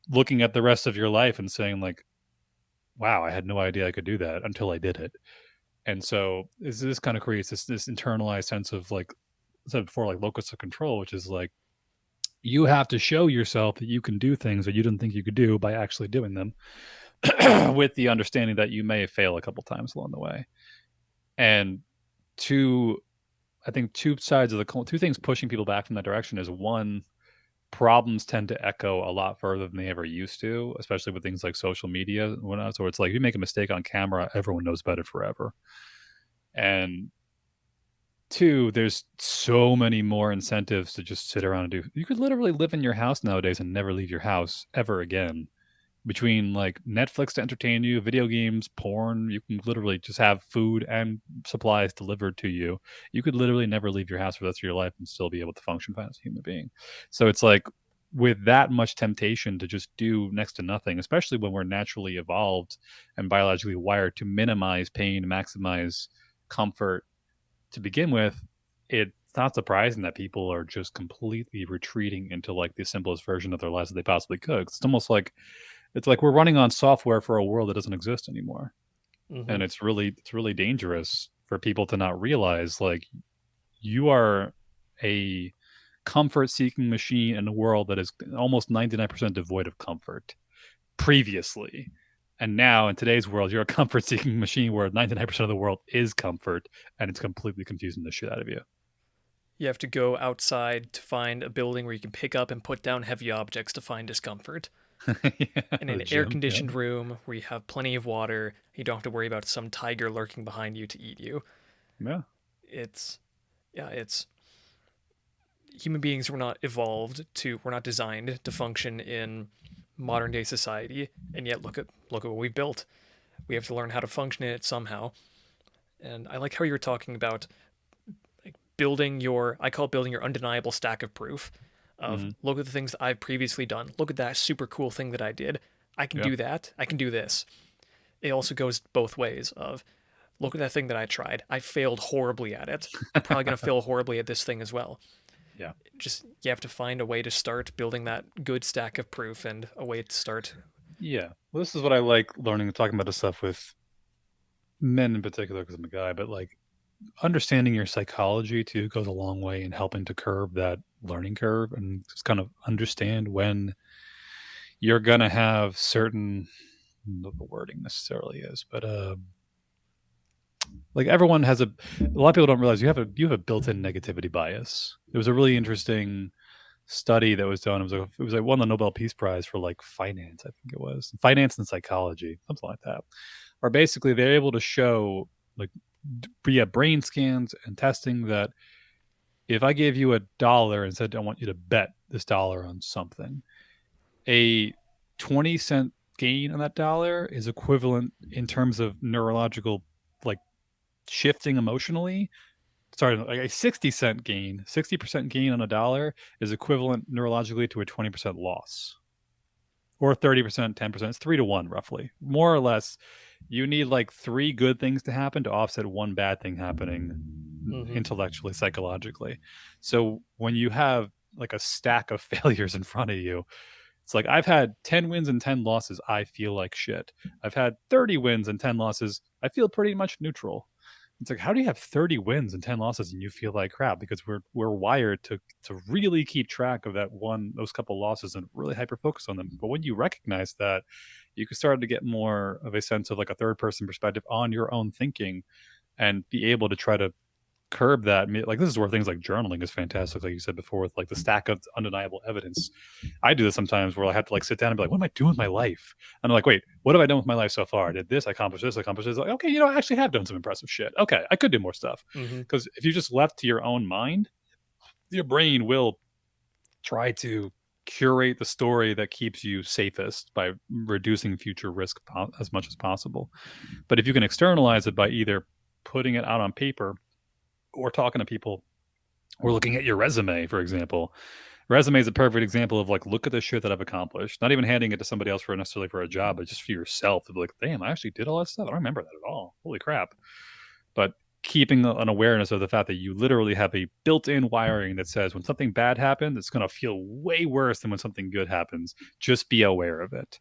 looking at the rest of your life and saying like, "Wow, I had no idea I could do that until I did it." And so this kind of creates this internalized sense of like I said before, like locus of control, which is like you have to show yourself that you can do things that you didn't think you could do by actually doing them. With the understanding that you may fail a couple times along the way. And two, I think two things pushing people back from that direction is one, problems tend to echo a lot further than they ever used to, especially with things like social media and whatnot. So it's like if you make a mistake on camera, everyone knows about it forever. And two, there's so many more incentives to just sit around and do. You could literally live in your house nowadays and never leave your house ever again, between like Netflix to entertain you, video games, porn. You can literally just have food and supplies delivered to you. You could literally never leave your house for the rest of your life and still be able to function fine as a human being. So it's like with that much temptation to just do next to nothing, especially when we're naturally evolved and biologically wired to minimize pain, maximize comfort to begin with, it's not surprising that people are just completely retreating into like the simplest version of their lives that they possibly could. It's almost like we're running on software for a world that doesn't exist anymore. Mm-hmm. And it's really dangerous for people to not realize like you are a comfort seeking machine in a world that is almost 99% devoid of comfort previously. And now in today's world, you're a comfort seeking machine where 99% of the world is comfort and it's completely confusing the shit out of you. You have to go outside to find a building where you can pick up and put down heavy objects to find discomfort. Yeah, In the an air gym. Yeah. conditioned room where you have plenty of water, you don't have to worry about some tiger lurking behind you to eat you. Yeah. It's, yeah, it's human beings were not we're not designed to function in modern day society, and yet look at what we've built. We have to learn how to function in it somehow. And I like how you're talking about like building your I call it building your undeniable stack of proof of Hmm. look at the things that I've previously done. Look at that super cool thing that I did. I can Yeah. do that. I can do this. It also goes both ways of look at that thing that I tried. I failed horribly at it. I'm probably going to fail horribly at this thing as well. Yeah. Just you have to find a way to start building that good stack of proof and a way to start. Yeah. Well, this is what I like learning and talking about this stuff with men in particular because I'm a guy, but like understanding your psychology too goes a long way in helping to curb that learning curve and just kind of understand when you're going to have certain what the wording necessarily is, but like everyone has a lot of people don't realize you have a built-in negativity bias. There was a really interesting study that was done. It was like won the Nobel Peace Prize for like finance, I think it was finance and psychology, something like that. Or basically they're able to show like via brain scans and testing that if I gave you $1 and said I want you to bet this dollar on something, a 20-cent gain on that dollar is equivalent in terms of neurological like shifting emotionally. Sorry, like a 60-cent gain, 60% gain on $1 is equivalent neurologically to a 20% loss. Or 30%, 10%. It's 3 to 1 roughly. More or less, you need like three good things to happen to offset one bad thing happening Mm-hmm. intellectually, psychologically. So when you have like a stack of failures in front of you, it's like I've had 10 wins and 10 losses. I feel like shit. I've had 30 wins and 10 losses. I feel pretty much neutral. It's like, how do you have 30 wins and 10 losses and you feel like crap? Because we're wired to really keep track of those couple losses and really hyper focus on them. But when you recognize that, you can start to get more of a sense of like a third person perspective on your own thinking and be able to try to curb that. Like this is where things like journaling is fantastic, like you said before, with like the stack of undeniable evidence. I do this sometimes where I have to like sit down and be like, what am I doing with my life? And I'm like, wait, what have I done with my life so far? I did this, I accomplished this, I accomplished this. Like, okay, I actually have done some impressive shit. Okay, I could do more stuff. Mm-hmm. Because if you just left to your own mind, your brain will try to curate the story that keeps you safest by reducing future risk as much as possible. But if you can externalize it by either putting it out on paper or talking to people or looking at your resume, for example. Resume is a perfect example of like, look at the shit that I've accomplished. Not even handing it to somebody else for necessarily for a job, but just for yourself to be like, damn, I actually did all that stuff. I don't remember that at all. Holy crap. But keeping an awareness of the fact that you literally have a built-in wiring that says when something bad happens, it's going to feel way worse than when something good happens. Just be aware of it.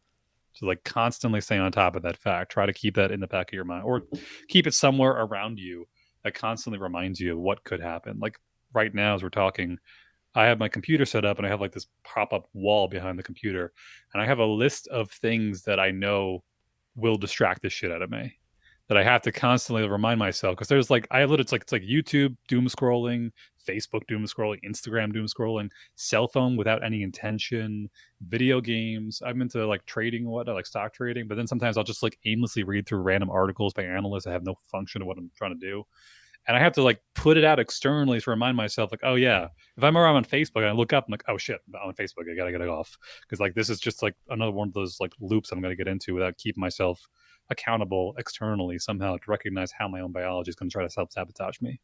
So like constantly stay on top of that fact. Try to keep that in the back of your mind or keep it somewhere around you that constantly reminds you of what could happen. Like right now, as we're talking, I have my computer set up and I have like this pop up wall behind the computer. And I have a list of things that I know will distract the shit out of me that I have to constantly remind myself because there's like I have it's like YouTube doom scrolling, Facebook doom scrolling, Instagram doom scrolling, cell phone without any intention, video games. I'm into like trading and whatnot, like stock trading, but then sometimes I'll just like aimlessly read through random articles by analysts that have no function of what I'm trying to do. And I have to like put it out externally to remind myself, like, oh yeah, if I'm around on Facebook and I look up, I'm like, oh shit, I'm on Facebook, I gotta get it off because like this is just like another one of those like loops I'm gonna get into without keeping myself accountable externally somehow to recognize how my own biology is going to try to self sabotage me.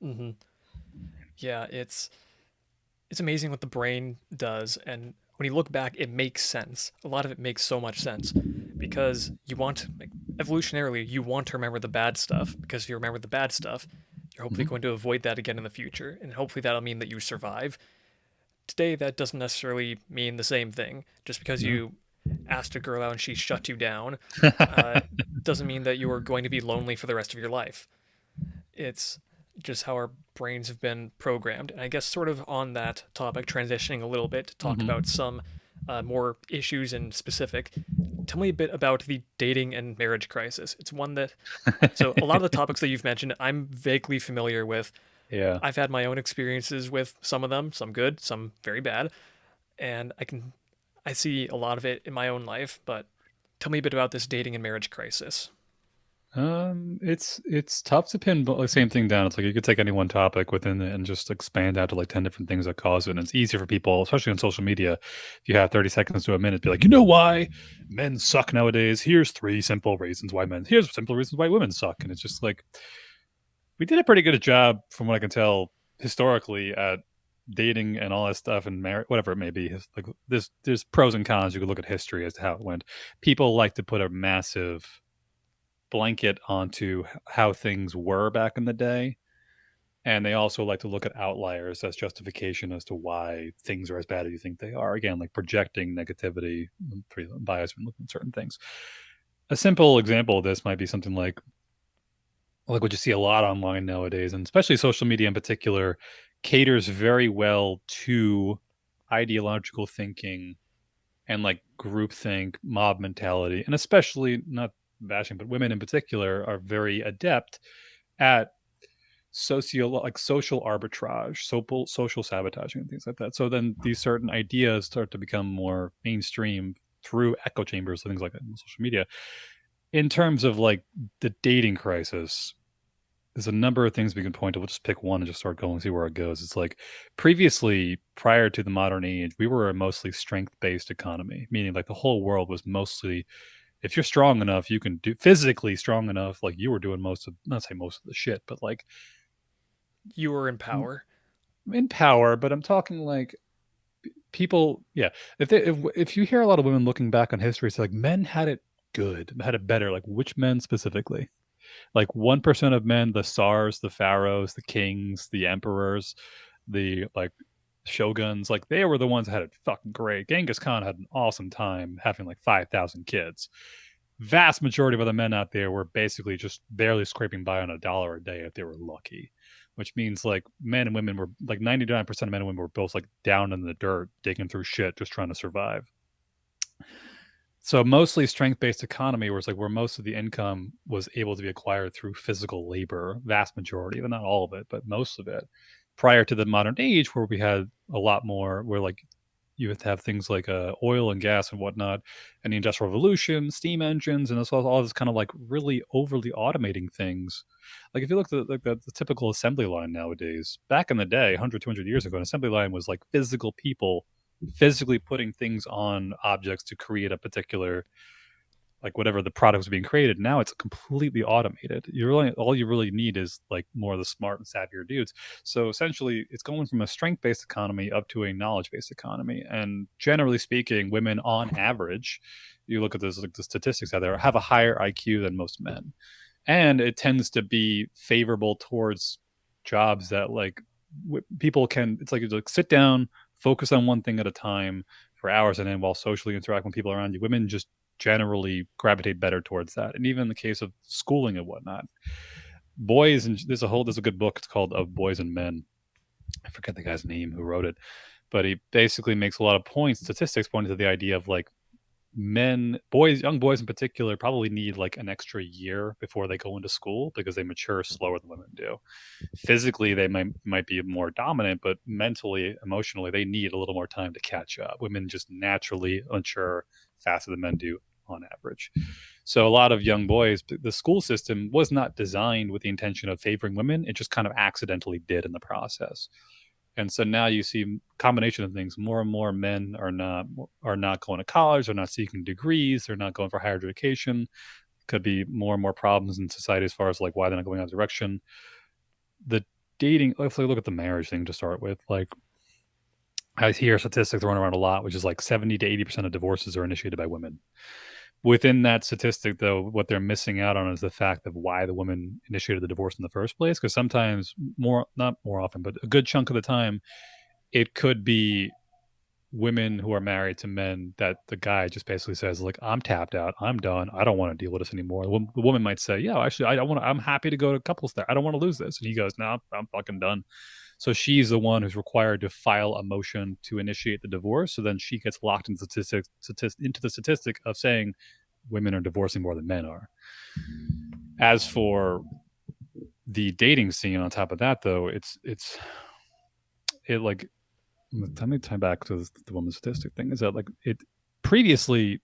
Mm-hmm. Yeah, it's amazing what the brain does, and when you look back, it makes sense. A lot of it makes so much sense because you want, like, evolutionarily, you want to remember the bad stuff because if you remember the bad stuff, You're hopefully Mhm. going to avoid that again in the future, and hopefully that'll mean that you survive. Today, that doesn't necessarily mean the same thing. Just because No. you asked a girl out and she shut you down uh, doesn't mean that you are going to be lonely for the rest of your life. It's just how our brains have been programmed. And I guess, sort of on that topic, transitioning a little bit to talk Mhm. about some more issues in specific, tell me a bit about the dating and marriage crisis. It's one that, so a lot of the topics that you've mentioned, I'm vaguely familiar with. Yeah. I've had my own experiences with some of them, some good, some very bad, and I see a lot of it in my own life. But tell me a bit about this dating and marriage crisis. It's tough to pin the same thing down. It's like you could take any one topic within it and just expand out to like 10 different things that cause it. And it's easier for people, especially on social media, if you have 30 seconds to a minute, be like, you know why men suck nowadays? Here's three simple reasons why men. Here's simple reasons why women suck. And it's just like we did a pretty good job, from what I can tell, historically at dating and all that stuff and marriage, whatever it may be. Like there's pros and cons. You could look at history as to how it went. People like to put a massive blanket onto how things were back in the day. And they also like to look at outliers as justification as to why things are as bad as you think they are. Again, like projecting negativity, bias when looking at certain things. A simple example of this might be something like what you see a lot online nowadays, and especially social media in particular, caters very well to ideological thinking and like groupthink, mob mentality, and especially not bashing, but women in particular are very adept at social arbitrage, social sabotaging, and things like that. So then these certain ideas start to become more mainstream through echo chambers and things like that in social media. In terms of like the dating crisis, there's a number of things we can point to. We'll just pick one and just start going and see where it goes. It's like previously, prior to the modern age, we were a mostly strength based economy, meaning like the whole world was mostly, if you're strong enough, you can do physically strong enough, like you were doing most of, not say most of the shit, but like You were in power. in power. But I'm talking like people, yeah. If you hear a lot of women looking back on history, it's like men had it good, had it better. Like which men specifically? Like 1% of men, the czars, the pharaohs, the kings, the emperors, the like shoguns, like they were the ones that had it fucking great. Genghis Khan had an awesome time having like 5,000 kids. Vast majority of other men out there were basically just barely scraping by on $1 a day if they were lucky, which means like men and women were like 99% of men and women were both like down in the dirt, digging through shit, just trying to survive. So mostly strength-based economy, where it's like where most of the income was able to be acquired through physical labor, vast majority, but not all of it, but most of it. Prior to the modern age, where we had a lot more, where like you would have things like oil and gas and whatnot, and the industrial revolution, steam engines, and all this kind of like really overly automating things. Like if you look at like the typical assembly line nowadays, back in the day, 100, 200 years ago, an assembly line was like physical people physically putting things on objects to create a particular like whatever the product was being created. Now it's completely automated. You really all you really need is like more of the smart and savvier dudes. So essentially it's going from a strength based economy up to a knowledge based economy. And generally speaking, women on average, you look at this like the statistics out there, have a higher IQ than most men. And it tends to be favorable towards jobs that like people can, it's like sit down, focus on one thing at a time for hours, and then while socially interacting with people around you, women just generally gravitate better towards that. And even in the case of schooling and whatnot, boys, and there's a good book, it's called Of Boys and Men. I forget the guy's name who wrote it, but he basically makes a lot of points, statistics pointing to the idea of like young boys in particular, probably need like an extra year before they go into school because they mature slower than women do. Physically, they might be more dominant, but mentally, emotionally, they need a little more time to catch up. Women just naturally mature faster than men do on average. So a lot of young boys, the school system was not designed with the intention of favoring women. It just kind of accidentally did in the process. And so now you see a combination of things. More and more men are not going to college, they're not seeking degrees, they're not going for higher education. Could be more and more problems in society as far as like why they're not going that direction. The dating, if we look at the marriage thing to start with, like I hear statistics thrown around a lot, which is like 70 to 80% of divorces are initiated by women. Within that statistic, though, what they're missing out on is the fact of why the woman initiated the divorce in the first place. Because sometimes, not more often, but a good chunk of the time, it could be women who are married to men that the guy just basically says, like, I'm tapped out, I'm done, I don't want to deal with this anymore. The woman might say, yeah, actually, I don't want to, I'm happy to go to couples there, I don't want to lose this. And he goes, no, I'm fucking done. So she's the one who's required to file a motion to initiate the divorce. So then she gets locked into into the statistic of saying women are divorcing more than men are. As for the dating scene, on top of that, though, it like, let me tie back to the woman statistic thing. Is that like it previously,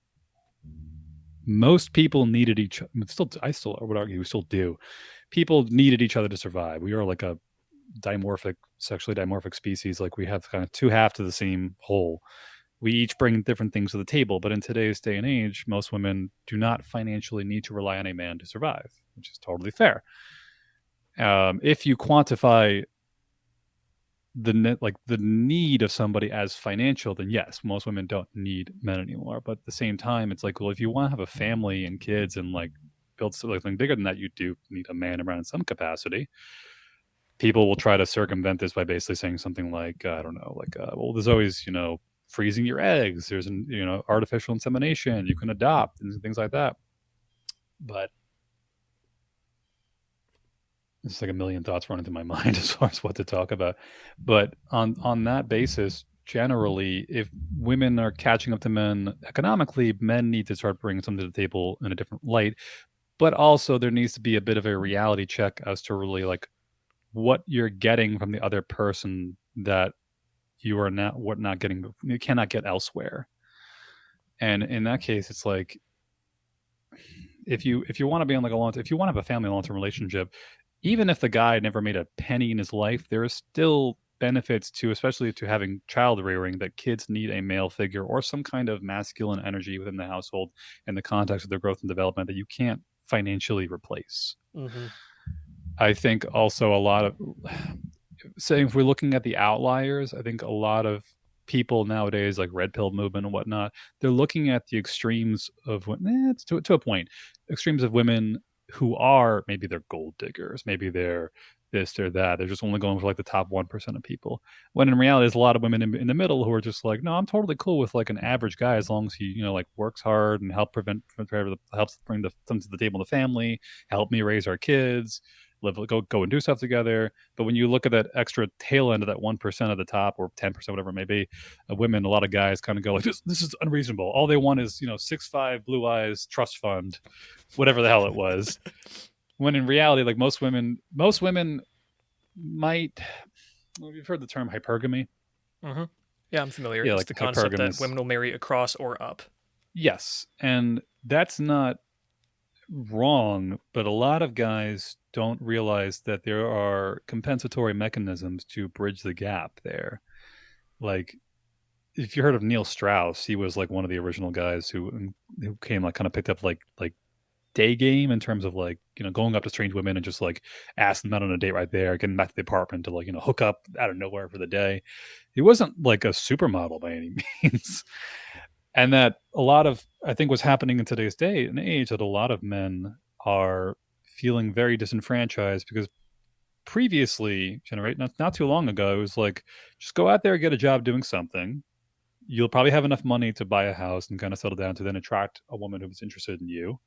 most people needed each other. Still, I would argue we still do. People needed each other to survive. We are like a sexually dimorphic species. Like we have kind of two halves of the same whole. We each bring different things to the table. But in today's day and age, most women do not financially need to rely on a man to survive, which is totally fair. If you quantify the need of somebody as financial, then yes, most women don't need men anymore. But at the same time, it's like, well, if you want to have a family and kids and like build something bigger than that, you do need a man around in some capacity. People will try to circumvent this by basically saying something like, I don't know, like, well, there's always, freezing your eggs. There's, artificial insemination. You can adopt and things like that. But it's like a million thoughts running through my mind as far as what to talk about. But on that basis, generally, if women are catching up to men economically, men need to start bringing something to the table in a different light. But also, there needs to be a bit of a reality check as to really like what you're getting from the other person that you are not getting, you cannot get elsewhere. And in that case, it's like, if you want to be on like if you want to have a family long term relationship, even if the guy never made a penny in his life, there is still benefits to, especially to having child rearing, that kids need a male figure or some kind of masculine energy within the household in the context of their growth and development that you can't financially replace. Hmm. I think also a lot of saying, if we're looking at the outliers, I think a lot of people nowadays, like red pill movement and whatnot, they're looking at the extremes of it's to a point, extremes of women who are, maybe they're gold diggers, maybe they're this or that. They're just only going for like the top 1% of people. When in reality, there's a lot of women in the middle who are just like, no, I'm totally cool with like an average guy as long as he, like works hard and helps bring something to the table in the family, help me raise our kids, go and do stuff together. But when you look at that extra tail end of that 1% of the top, or 10%, whatever it may be, of women, a lot of guys kind of go like, this is unreasonable. All they want is 6'5", blue eyes, trust fund, whatever the hell it was. When in reality, like most women might. Well, you've heard the term hypergamy. Hmm. Yeah, I'm familiar. Yeah, It's like the concept that hypergamous. women will marry across or up. Yes, and that's not wrong, but a lot of guys don't realize that there are compensatory mechanisms to bridge the gap there. Like, if you heard of Neil Strauss, he was like one of the original guys who came, like, kind of picked up like day game in terms of like, going up to strange women and just like asking them out on a date right there, getting back to the apartment to like, hook up out of nowhere for the day. He wasn't like a supermodel by any means. And that a lot of, I think, what's happening in today's day and age, that a lot of men are feeling very disenfranchised because previously, not too long ago, it was like, just go out there, get a job doing something. You'll probably have enough money to buy a house and kind of settle down to then attract a woman who's interested in you.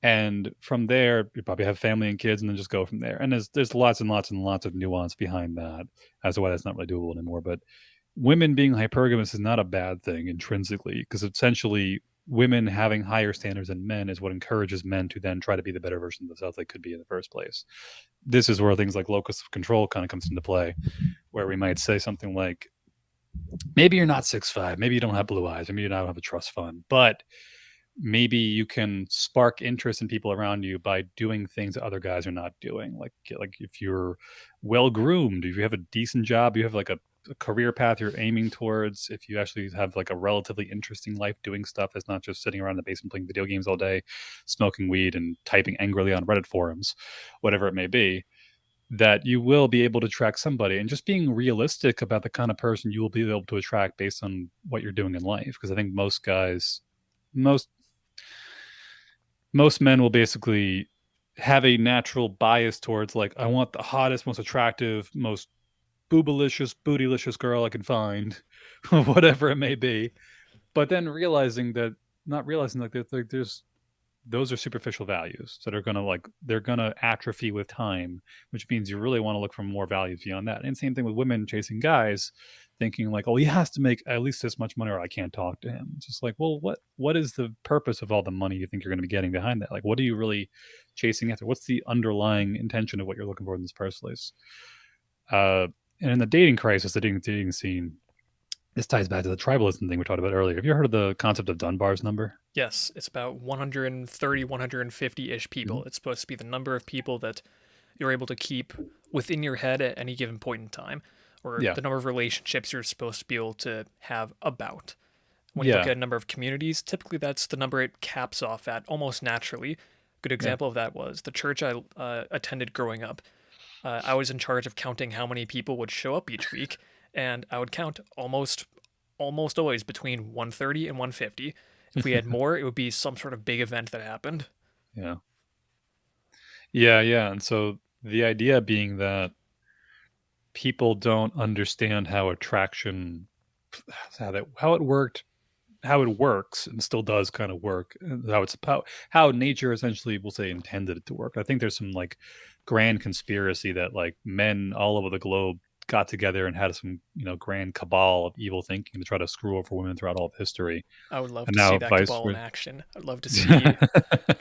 And from there, you probably have family and kids, and then just go from there. And there's lots and lots and lots of nuance behind that as to why that's not really doable anymore. But women being hypergamous is not a bad thing intrinsically, because essentially women having higher standards than men is what encourages men to then try to be the better version of themselves they could be in the first place. This is where things like locus of control kind of comes into play, where we might say something like, maybe you're not 6'5", maybe you don't have blue eyes, maybe you don't have a trust fund, but maybe you can spark interest in people around you by doing things that other guys are not doing. Like if you're well groomed, if you have a decent job, you have like a career path you're aiming towards, if you actually have like a relatively interesting life doing stuff that's not just sitting around in the basement playing video games all day, smoking weed and typing angrily on Reddit forums, whatever it may be, that you will be able to attract somebody. And just being realistic about the kind of person you will be able to attract based on what you're doing in life. Because I think most guys, most most men will basically have a natural bias towards like I want the hottest, most attractive, most boobalicious, bootylicious girl I can find, whatever it may be. But then realizing that, not realizing like there's those are superficial values that are gonna like they're gonna atrophy with time, which means you really want to look for more values beyond that. And same thing with women chasing guys, thinking like, oh, he has to make at least this much money or I can't talk to him. It's just like, well, what is the purpose of all the money you think you're gonna be getting behind that? Like, what are you really chasing after? What's the underlying intention of what you're looking for in this first place? Uh and in the dating crisis, the dating scene, this ties back to the tribalism thing we talked about earlier. Have you heard of the concept of Dunbar's number? Yes, it's about 130, 150-ish Mm-hmm. people. It's supposed to be the number of people that you're able to keep within your head at any given point in time, or Yeah. the number of relationships you're supposed to be able to have about. When you look Yeah. at a number of communities, typically that's the number it caps off at almost naturally. Good Yeah. example of that was the church I attended growing up. I was in charge of counting how many people would show up each week, and I would count almost always between 130 and 150. If we had more, it would be some sort of big event that happened. Yeah. Yeah, yeah, and so the idea being that people don't understand how attraction how it worked, how it works and still does kind of work, and how nature essentially will say intended it to work. I think there's some like grand conspiracy that like men all over the globe got together and had some, grand cabal of evil thinking to try to screw over women throughout all of history. I would love And to see now that vice cabal in versa. action. I'd love to see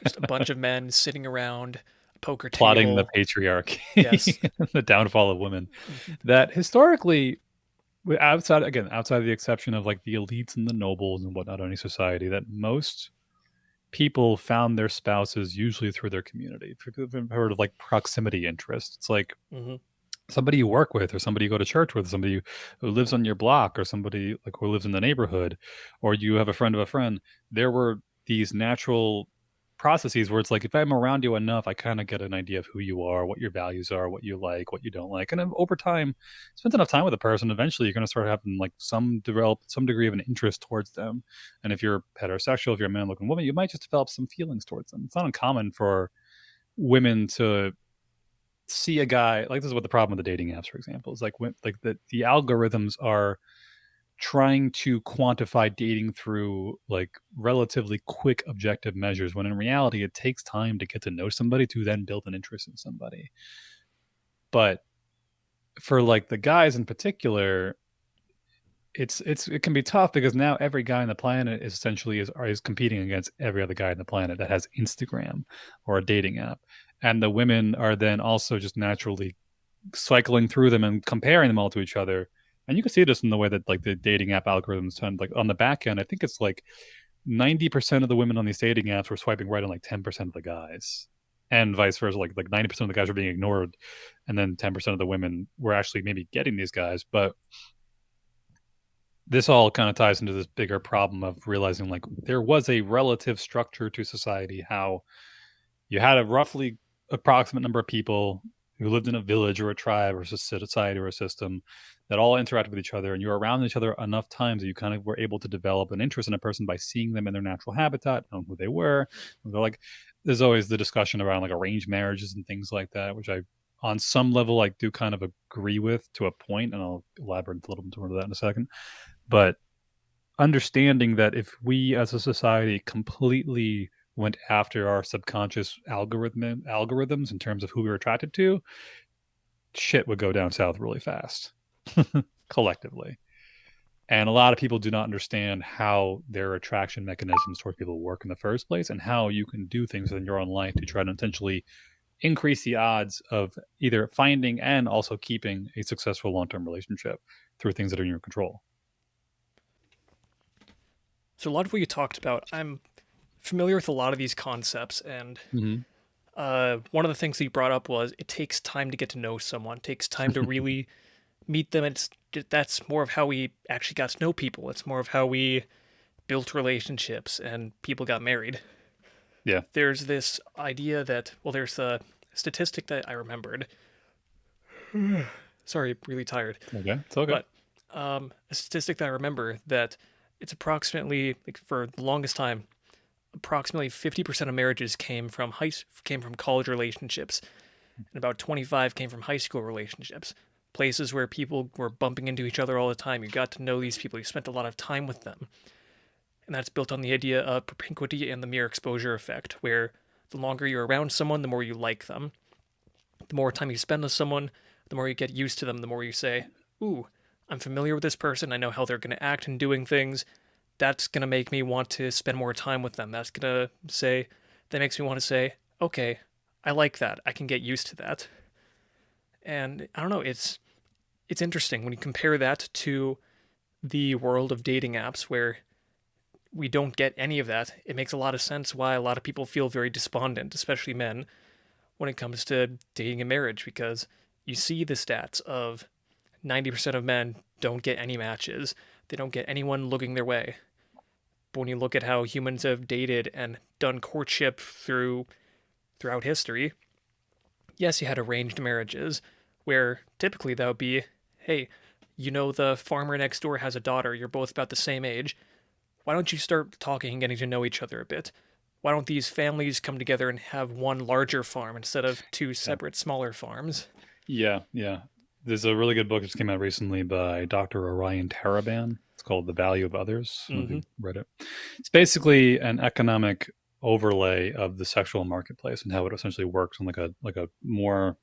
just a bunch of men sitting around a poker Plotting the table. patriarchy, Yes. the downfall of women. Mhm. That historically, outside of the exception of like the elites and the nobles and whatnot in any society, that most people found their spouses usually through their community. People have heard of like proximity interest. It's like Mhm. somebody you work with or somebody you go to church with, somebody who lives on your block or somebody like who lives in the neighborhood, or you have a friend of a friend. There were these natural processes where it's like if I'm around you enough, I kind of get an idea of who you are, what your values are, what you like, what you don't like. And then over time, spend enough time with a person, eventually you're going to start having like some degree of an interest towards them. And if you're heterosexual, if you're a man looking woman, you might just develop some feelings towards them. It's not uncommon for women to see a guy like this is what the problem with the dating apps, for example, is like when like the algorithms are trying to quantify dating through like relatively quick objective measures when in reality it takes time to get to know somebody to then build an interest in somebody. But for like the guys in particular, it can be tough because now every guy on the planet is essentially is competing against every other guy on the planet that has Instagram or a dating app, and the women are then also just naturally cycling through them and comparing them all to each other. And you can see this in the way that like the dating app algorithms tend like on the back end. I think it's like 90% of the women on these dating apps were swiping right on like 10% of the guys. And vice versa. Like 90% of the guys were being ignored. And then 10% of the women were actually maybe getting these guys. But this all kind of ties into this bigger problem of realizing like there was a relative structure to society, how you had a roughly approximate number of people who lived in a village or a tribe or a society or a system that all interacted with each other, and you were around each other enough times that you kind of were able to develop an interest in a person by seeing them in their natural habitat, knowing who they were. And they're like, there's always the discussion around like arranged marriages and things like that, which I, on some level, like do kind of agree with to a point, and I'll elaborate a little bit more on that in a second. But understanding that if we as a society completely went after our subconscious algorithms in terms of who we were attracted to, shit would go down south really fast collectively. And a lot of people do not understand how their attraction mechanisms towards people work in the first place and how you can do things in your own life to try to intentionally increase the odds of either finding and also keeping a successful long-term relationship through things that are in your control. So a lot of what you talked about, I'm familiar with a lot of these concepts, and Mm-hmm. one of the things that you brought up was it takes time to get to know someone. It takes time to really meet them. That's more of how we actually got to know people. It's more of how we built relationships and people got married. Yeah. There's this idea that, well, there's a statistic that I remembered. Sorry, really tired. Okay. It's okay. But a statistic that I remember that it's approximately, like, for the longest time, approximately 50% of marriages came from college relationships, and about 25 came from high school relationships. Places where people were bumping into each other all the time. You got to know these people. You spent a lot of time with them. And that's built on the idea of propinquity and the mere exposure effect, where the longer you're around someone, the more you like them. The more time you spend with someone, the more you get used to them, the more you say, ooh, I'm familiar with this person. I know how they're going to act in doing things. That's going to make me want to spend more time with them. That makes me want to say, okay, I like that. I can get used to that. And I don't know, it's interesting when you compare that to the world of dating apps where we don't get any of that. It makes a lot of sense why a lot of people feel very despondent, especially men, when it comes to dating and marriage, because you see the stats of 90% of men don't get any matches. They don't get anyone looking their way. But when you look at how humans have dated and done courtship throughout history, yes, you had arranged marriages where typically that would be, hey, you know the farmer next door has a daughter, you're both about the same age. Why don't you start talking and getting to know each other a bit? Why don't these families come together and have one larger farm instead of two Yeah. separate smaller farms? Yeah, yeah. There's a really good book that just came out recently by Dr. Orion Taraban. It's called The Value of Others. I don't know if Mm-hmm. you read it. It's basically an economic overlay of the sexual marketplace and how it essentially works on like a more,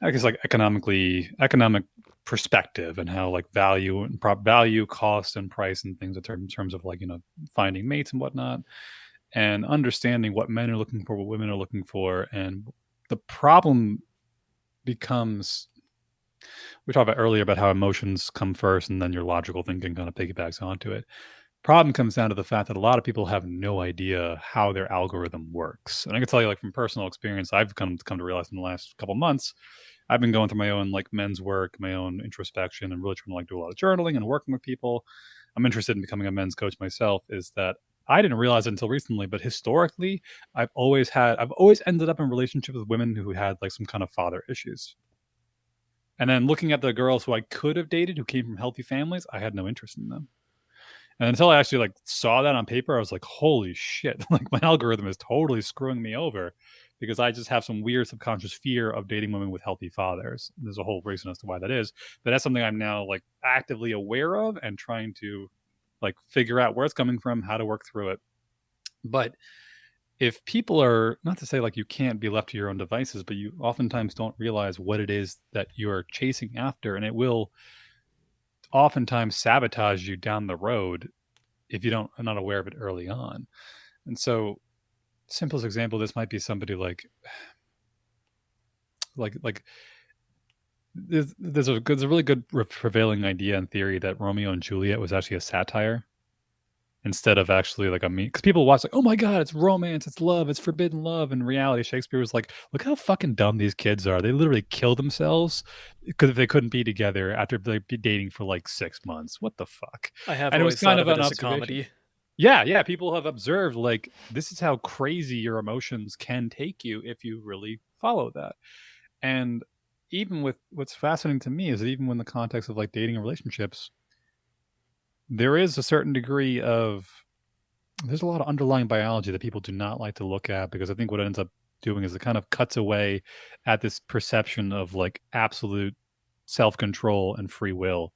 I guess, like economic perspective, and how like value and value, cost, and price and things in terms of like, finding mates and whatnot, and understanding what men are looking for, what women are looking for. And the problem becomes, we talked about earlier about how emotions come first and then your logical thinking kind of piggybacks onto it. Problem comes down to the fact that a lot of people have no idea how their algorithm works. And I can tell you, like, from personal experience, I've come to realize in the last couple months, I've been going through my own like men's work, my own introspection, and really trying to like do a lot of journaling and working with people. I'm interested in becoming a men's coach myself. Is that I didn't realize it until recently, but historically, I've always ended up in relationships with women who had like some kind of father issues. And then looking at the girls who I could have dated who came from healthy families, I had no interest in them. And until I actually like saw that on paper, I was like, holy shit, like my algorithm is totally screwing me over, because I just have some weird subconscious fear of dating women with healthy fathers. There's a whole reason as to why that is, but that's something I'm now like actively aware of and trying to like figure out where it's coming from, how to work through it. But if people are, not to say like you can't be left to your own devices, but you oftentimes don't realize what it is that you're chasing after, and it will oftentimes sabotage you down the road if you don't are not aware of it early on. And so, simplest example, this might be somebody like there's a really good prevailing idea and theory that Romeo and Juliet was actually a satire instead of actually like a mean, because people watch like, oh my god, it's romance, it's love, it's forbidden love. In reality, Shakespeare was like, look how fucking dumb these kids are. They literally killed themselves because they couldn't be together after they'd be dating for like 6 months. What the fuck? I have And it was always kind thought of of it an as a observation. comedy. Yeah, yeah, people have observed like this is how crazy your emotions can take you if you really follow that. And even with, what's fascinating to me is that even in the context of like dating and relationships, there is a certain degree of, there's a lot of underlying biology that people do not like to look at, because I think what it ends up doing is it kind of cuts away at this perception of like absolute self-control and free will.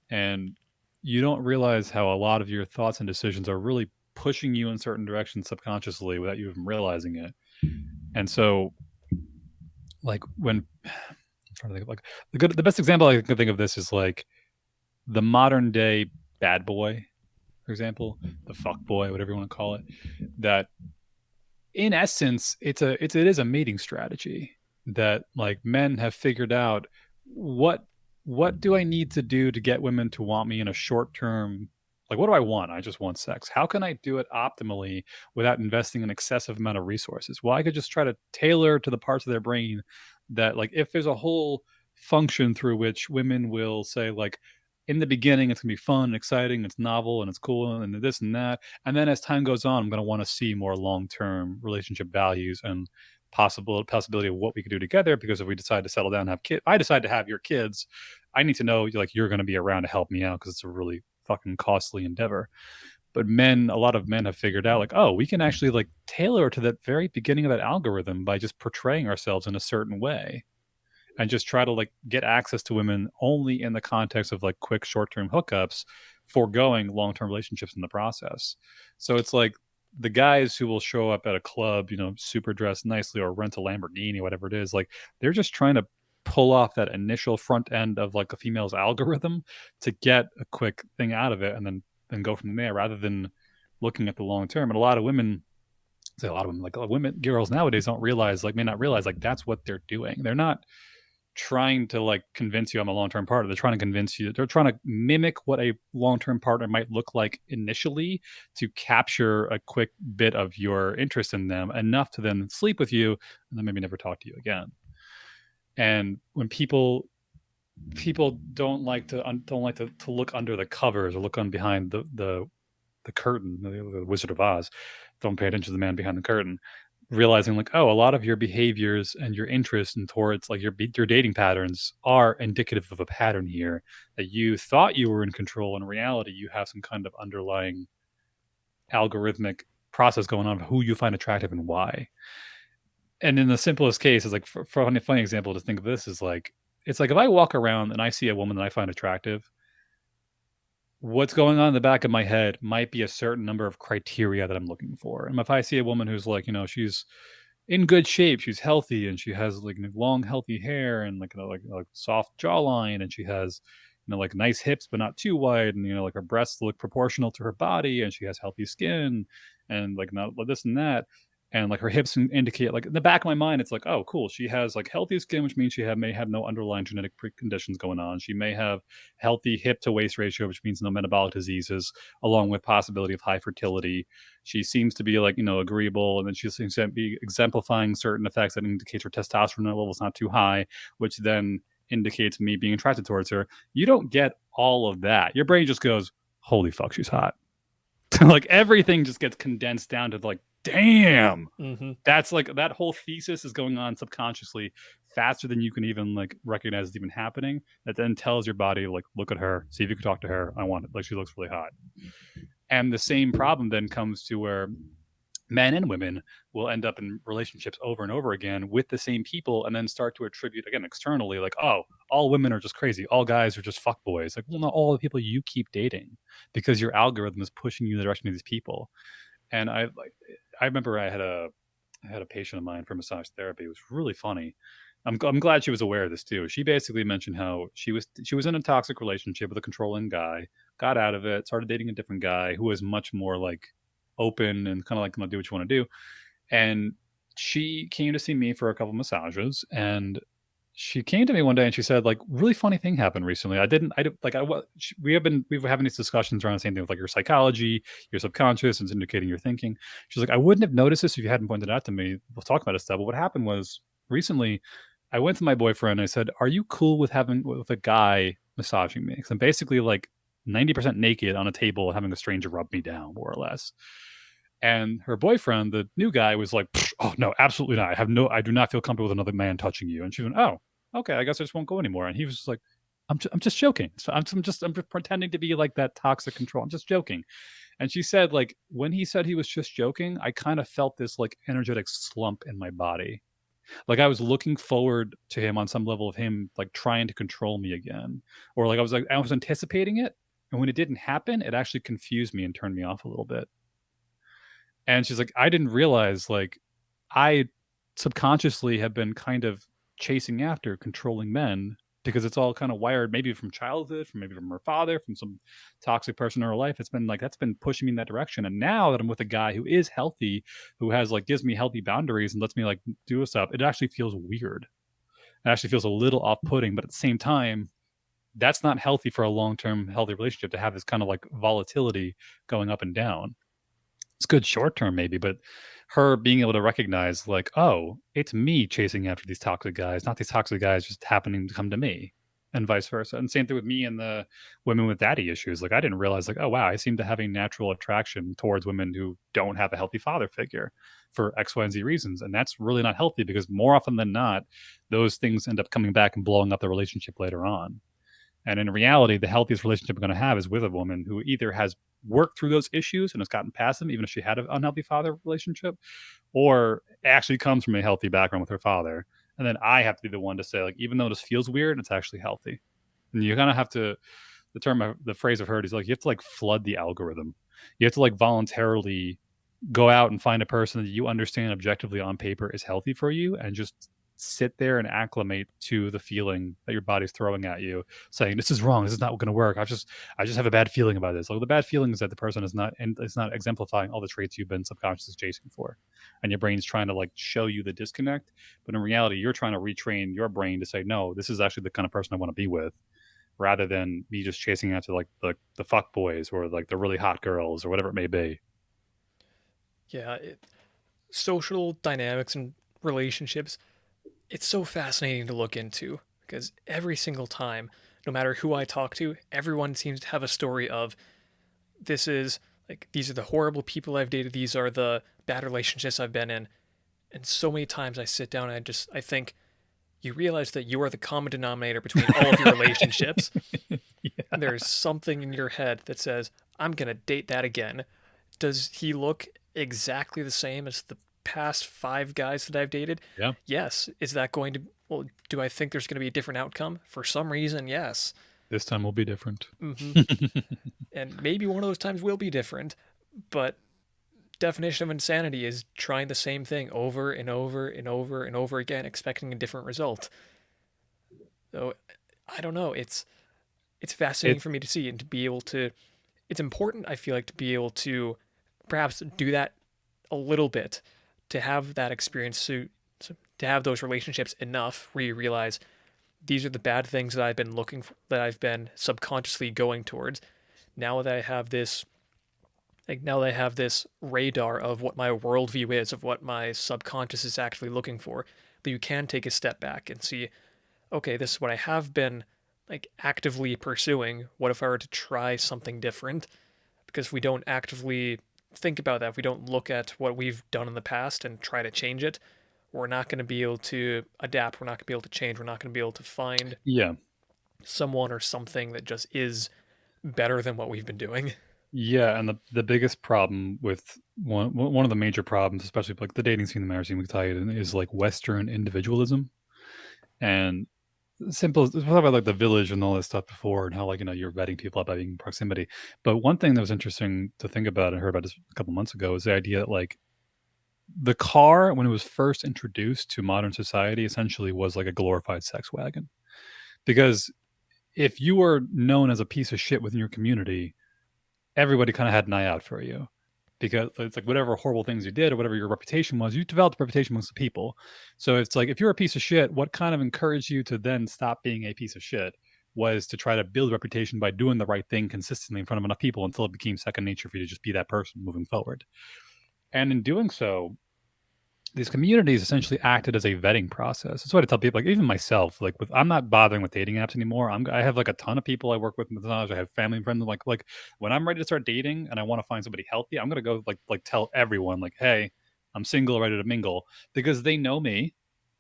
And you don't realize how a lot of your thoughts and decisions are really pushing you in certain directions subconsciously without you even realizing it. And so, like when I'm trying to think of like the best example I can think of this is like the modern day bad boy, for example, the fuck boy, whatever you want to call it. That in essence, it is a mating strategy that like men have figured out what what do I need to do to get women to want me in a short term, like what do I want? I just want sex. How can I do it optimally without investing an excessive amount of resources? Well, I could just try to tailor to the parts of their brain that like if there's a whole function through which women will say like in the beginning it's gonna be fun and exciting, it's novel and it's cool and this and that, and then as time goes on, I'm going to want to see more long term relationship values and possibility of what we could do together. Because if we decide to settle down and have kids, I decide to have your kids, I need to know like you're going to be around to help me out because it's a really fucking costly endeavor. But men, a lot of men have figured out like, oh, we can actually like tailor to that very beginning of that algorithm by just portraying ourselves in a certain way and just try to like get access to women only in the context of like quick short-term hookups, foregoing long-term relationships in the process. So it's like the guys who will show up at a club, super dressed nicely or rent a Lamborghini, whatever it is, like they're just trying to pull off that initial front end of like a female's algorithm to get a quick thing out of it and then go from there rather than looking at the long term. And a lot of women, say a lot of women, like women, girls nowadays don't realize, like may not realize like that's what they're doing. They're not trying to like convince you I'm a long-term partner. They're trying to convince you. They're trying to mimic what a long-term partner might look like initially to capture a quick bit of your interest in them enough to then sleep with you and then maybe never talk to you again. And when people don't like to look under the covers or look on behind the curtain, the Wizard of Oz, don't pay attention to the man behind the curtain, realizing like, oh, a lot of your behaviors and your interests and towards like your dating patterns are indicative of a pattern here that you thought you were in control. In reality, you have some kind of underlying algorithmic process going on of who you find attractive and why. And in the simplest case, is like for a funny example to think of this is like, it's like if I walk around and I see a woman that I find attractive, what's going on in the back of my head might be a certain number of criteria that I'm looking for. And if I see a woman who's like, she's in good shape, she's healthy, and she has like long, healthy hair and like soft jawline, and she has like nice hips but not too wide, and like her breasts look proportional to her body, and she has healthy skin, and like not this and that, and like her hips indicate like in the back of my mind it's like, oh cool, she has like healthy skin, which means may have no underlying genetic preconditions going on. She may have healthy hip to waist ratio, which means no metabolic diseases, along with possibility of high fertility. She seems to be like agreeable, and then she seems to be exemplifying certain effects that indicates her testosterone level is not too high, which then indicates me being attracted towards her. You don't get all of that. Your brain just goes, holy fuck, she's hot. Like everything just gets condensed down to like, damn. Mm-hmm. That's like that whole thesis is going on subconsciously faster than you can even like recognize it's even happening. That then tells your body like, look at her, see if you can talk to her. I want it. Like she looks really hot. And the same problem then comes to where men and women will end up in relationships over and over again with the same people and then start to attribute again externally like, oh, all women are just crazy, all guys are just fuck boys. Like, well, not all the people you keep dating, because your algorithm is pushing you in the direction of these people. And I remember I had a patient of mine for massage therapy. It was really funny. I'm glad she was aware of this too. She basically mentioned how she was in a toxic relationship with a controlling guy, got out of it, started dating a different guy who was much more like open and kind of like, gonna do what you want to do. And she came to see me for a couple massages, and she came to me one day and she said like, really funny thing happened recently. I did like we've having these discussions around the same thing with like your psychology, your subconscious, and it's indicating your thinking. She's like, I wouldn't have noticed this if you hadn't pointed it out to me. We'll talk about it stuff. But what happened was recently I went to my boyfriend and I said, are you cool with having with a guy massaging me? Because I'm basically like 90% naked on a table having a stranger rub me down, more or less. And her boyfriend, the new guy, was like, "Oh no, absolutely not. I do not feel comfortable with another man touching you." And she went, "Oh, okay. I guess I just won't go anymore." And he was just like, I'm just joking. I'm just pretending to be like that toxic control. I'm just joking." And she said, like, when he said he was just joking, I kind of felt this like energetic slump in my body. Like I was looking forward to him on some level of him like trying to control me again, or like I was anticipating it, and when it didn't happen, it actually confused me and turned me off a little bit. And she's like, I didn't realize like I subconsciously have been kind of chasing after controlling men because it's all kind of wired maybe from childhood, from maybe from her father, from some toxic person in her life. It's been like that's been pushing me in that direction. And now that I'm with a guy who is healthy, who has like gives me healthy boundaries and lets me like do stuff, it actually feels weird. It actually feels a little off-putting, but at the same time, that's not healthy for a long-term healthy relationship to have this kind of like volatility going up and down. It's good short term maybe, but her being able to recognize like, oh, it's me chasing after these toxic guys, not these toxic guys just happening to come to me, and vice versa. And same thing with me and the women with daddy issues. Like I didn't realize like, oh wow, I seem to have a natural attraction towards women who don't have a healthy father figure for X, Y, and Z reasons. And that's really not healthy because more often than not, those things end up coming back and blowing up the relationship later on. And in reality, the healthiest relationship we're going to have is with a woman who either has worked through those issues and has gotten past them, even if she had an unhealthy father relationship, or actually comes from a healthy background with her father. And then I have to be the one to say, like, even though this feels weird, it's actually healthy. And you kind of have to, the phrase I've heard is like, you have to like flood the algorithm. You have to like voluntarily go out and find a person that you understand objectively on paper is healthy for you, and just sit there and acclimate to the feeling that your body's throwing at you, saying this is wrong, this is not going to work. I just have a bad feeling about this. Like, the bad feeling is that the person is not, and it's not exemplifying all the traits you've been subconsciously chasing for, and your brain's trying to like show you the disconnect. But in reality, you're trying to retrain your brain to say, no, this is actually the kind of person I want to be with, rather than me just chasing after like the fuck boys or like the really hot girls or whatever it may be. Yeah, social dynamics and relationships, it's so fascinating to look into because every single time, no matter who I talk to, everyone seems to have a story of this is like these are the horrible people I've dated, these are the bad relationships I've been in. And so many times I sit down and I think you realize that you are the common denominator between all of your relationships. Yeah. There's something in your head that says, I'm going to date that again. Does he look exactly the same as the past five guys that I've dated? Yeah. Yes. Is that going to, well, do I think there's going to be a different outcome? For some reason, yes. This time will be different. Hmm. And maybe one of those times will be different, but definition of insanity is trying the same thing over and over and over and over again, expecting a different result. So I don't know. It's fascinating It for me to see and to be able to. It's important, I feel like, to be able to perhaps do that a little bit, to have that experience, to have those relationships enough where you realize these are the bad things that I've been looking for, that I've been subconsciously going towards. Now that I have this, like now that I have this radar of what my worldview is, of what my subconscious is actually looking for, that you can take a step back and see, okay, this is what I have been like actively pursuing. What if I were to try something different? Because if we don't actively think about that, if we don't look at what we've done in the past and try to change it, we're not going to be able to adapt. We're not going to be able to change. We're not going to be able to find yeah. someone or something that just is better than what we've been doing. Yeah, and the biggest problem with one of the major problems, especially like the dating scene, the marriage scene, we can tie it in, is like Western individualism. And simple, we talked about like the village and all this stuff before, and how like, you're vetting people out by being in proximity. But one thing that was interesting to think about, and I heard about this a couple months ago, is the idea that like the car, when it was first introduced to modern society, essentially was like a glorified sex wagon. Because if you were known as a piece of shit within your community, everybody kind of had an eye out for you, because it's like whatever horrible things you did or whatever your reputation was, you developed a reputation amongst the people. So it's like, if you're a piece of shit, what kind of encouraged you to then stop being a piece of shit was to try to build a reputation by doing the right thing consistently in front of enough people until it became second nature for you to just be that person moving forward. And in doing so, these communities essentially acted as a vetting process. That's what I tell people, like even myself, like I'm not bothering with dating apps anymore. I have like a ton of people I work with massage. I have family and friends. Like when I'm ready to start dating and I want to find somebody healthy, I'm gonna go like tell everyone like, hey, I'm single, ready to mingle, because they know me.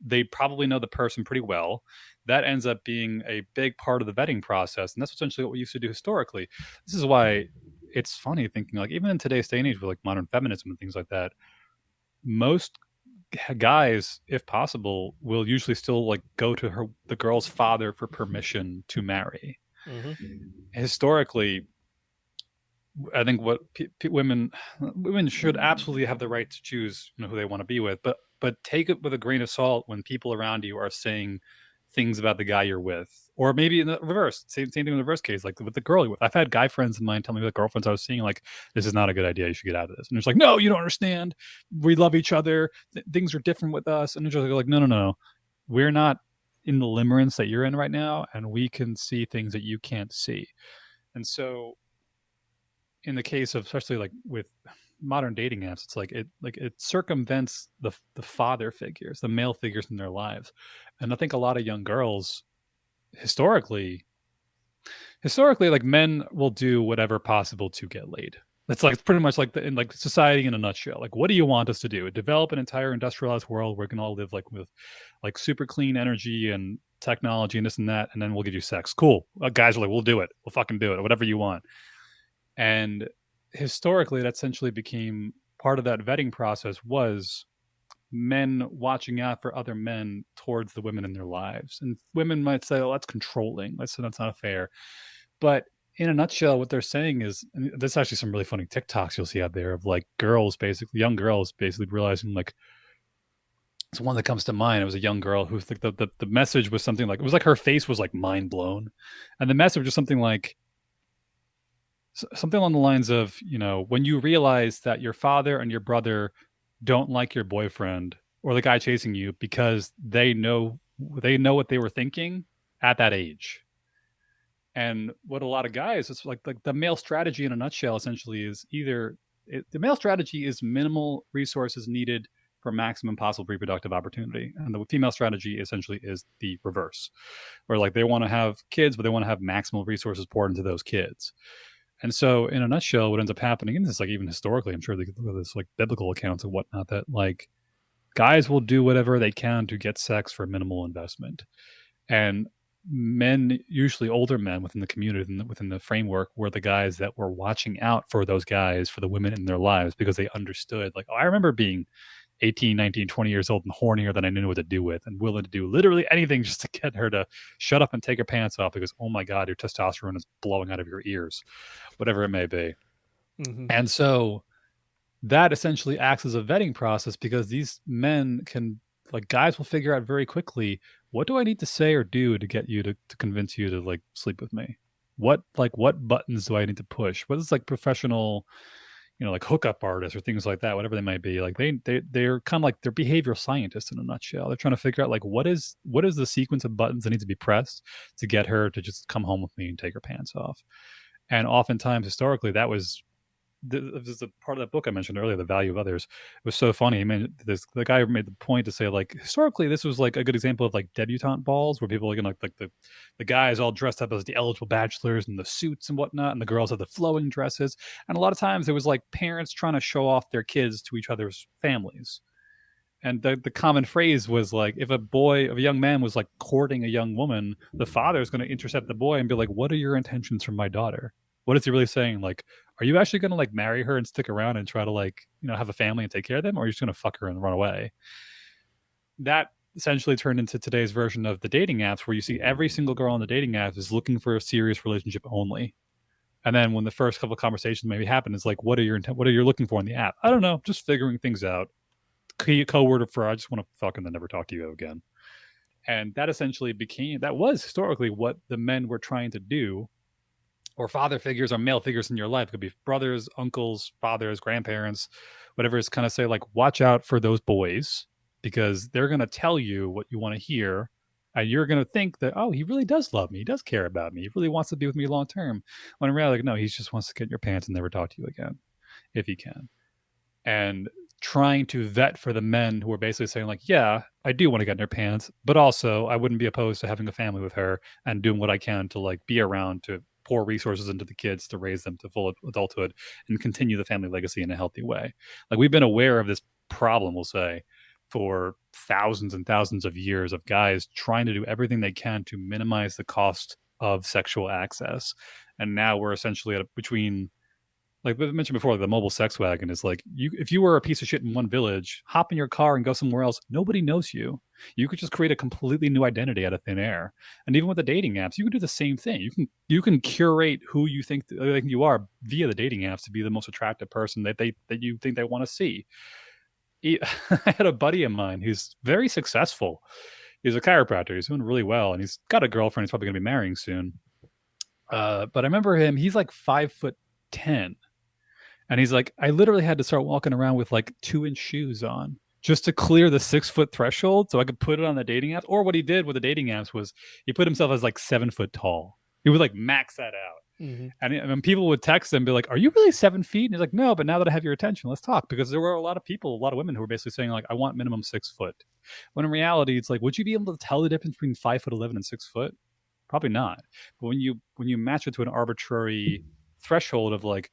They probably know the person pretty well. That ends up being a big part of the vetting process, and that's essentially what we used to do historically. This is why it's funny thinking like even in today's day and age with like modern feminism and things like that, most guys, if possible, will usually still like go to the girl's father for permission to marry. Hmm. Historically, I think what women should absolutely have the right to choose, who they want to be with, but take it with a grain of salt when people around you are saying things about the guy you're with, or maybe in the reverse, same thing in the reverse case, like with the girl you're with. I've had guy friends of mine tell me, the girlfriends I was seeing, like, this is not a good idea, you should get out of this, and it's like, no, you don't understand, we love each other, things are different with us, and it's just like, no, no, no, we're not in the limerence that you're in right now, and we can see things that you can't see. And so in the case of, especially like with modern dating apps, it's like it circumvents the father figures, the male figures in their lives. And I think a lot of young girls, historically like men will do whatever possible to get laid. It's like pretty much like in like society in a nutshell. Like, what do you want us to do? Develop an entire industrialized world where we can all live like with like super clean energy and technology and this and that, and then we'll give you sex. Cool. Guys are like, we'll do it. We'll fucking do it. Whatever you want. And historically, that essentially became part of that vetting process was men watching out for other men towards the women in their lives. And women might say, "Oh, that's controlling. That's not fair." But in a nutshell, what they're saying is, and there's actually some really funny TikToks you'll see out there of like girls, basically young girls, basically realizing like, it's one that comes to mind. It was a young girl who like the message was something like, it was like her face was like mind blown, and the message was something like something along the lines of, when you realize that your father and your brother don't like your boyfriend or the guy chasing you because they know what they were thinking at that age. And what a lot of guys, it's like the male strategy in a nutshell essentially is either the male strategy is minimal resources needed for maximum possible reproductive opportunity, and the female strategy essentially is the reverse, where like they want to have kids, but they want to have maximal resources poured into those kids. And so, in a nutshell, what ends up happening, and this is like even historically, I'm sure there's like biblical accounts and whatnot, that like guys will do whatever they can to get sex for minimal investment. And men, usually older men within the community, within the framework, were the guys that were watching out for those guys, for the women in their lives, because they understood, like, oh, I remember being 18, 19, 20 years old and hornier than I knew what to do with, and willing to do literally anything just to get her to shut up and take her pants off because, oh my God, your testosterone is blowing out of your ears, whatever it may be. Hmm. And so that essentially acts as a vetting process because these men can, like, guys will figure out very quickly, what do I need to say or do to get you to convince you to like sleep with me? What buttons do I need to push? What is like professional, like hookup artists or things like that, whatever they might be. Like they're kind of like they're behavioral scientists in a nutshell. They're trying to figure out like what is the sequence of buttons that need to be pressed to get her to just come home with me and take her pants off. And oftentimes historically that was this is a part of that book I mentioned earlier, The Value of Others. It was so funny. I mean, the guy made the point to say like historically this was like a good example of like debutante balls where people are gonna like the guys all dressed up as the eligible bachelors and the suits and whatnot, and the girls have the flowing dresses. And a lot of times it was like parents trying to show off their kids to each other's families. And the common phrase was like, if a young man was like courting a young woman, the father is going to intercept the boy and be like, "What are your intentions for my daughter? What is he really saying? Like, are you actually going to like marry her and stick around and try to like have a family and take care of them, or are you just going to fuck her and run away?" That essentially turned into today's version of the dating apps, where you see every single girl on the dating apps is looking for a serious relationship only. And then when the first couple of conversations maybe happen, it's like, what are you looking for in the app? I don't know, just figuring things out. Code for I just want to fuck and then never talk to you again. And that was historically what the men were trying to do, or father figures or male figures in your life. It could be brothers, uncles, fathers, grandparents, whatever, is kind of say like, watch out for those boys because they're going to tell you what you want to hear. And you're going to think that, oh, he really does love me. He does care about me. He really wants to be with me long term. When in reality, like, no, he just wants to get in your pants and never talk to you again if he can. And trying to vet for the men who are basically saying like, yeah, I do want to get in their pants, but also I wouldn't be opposed to having a family with her and doing what I can to like be around to pour resources into the kids to raise them to full adulthood and continue the family legacy in a healthy way. Like, we've been aware of this problem, we'll say, for thousands and thousands of years, of guys trying to do everything they can to minimize the cost of sexual access. And now we're essentially between, like we mentioned before, like the mobile sex wagon is like, if you were a piece of shit in one village, hop in your car and go somewhere else. Nobody knows you. You could just create a completely new identity out of thin air. And even with the dating apps, you can do the same thing. You can curate who you think you are via the dating apps to be the most attractive person that you think they want to see. I had a buddy of mine who's very successful. He's a chiropractor. He's doing really well, and he's got a girlfriend. He's probably going to be marrying soon. But I remember him. He's like 5'10", and he's like, I literally had to start walking around with like 2-inch shoes on just to clear the 6 foot threshold so I could put it on the dating apps. Or what he did with the dating apps was he put himself as like 7 foot tall. He would like max that out. Hmm. And people would text him and be like, "Are you really 7 feet?" And he's like, "No, but now that I have your attention, let's talk." Because there were a lot of people, a lot of women who were basically saying like, "I want minimum 6 foot." When in reality, it's like, would you be able to tell the difference between 5'11" and 6 foot? Probably not. But when you match it to an arbitrary threshold of like,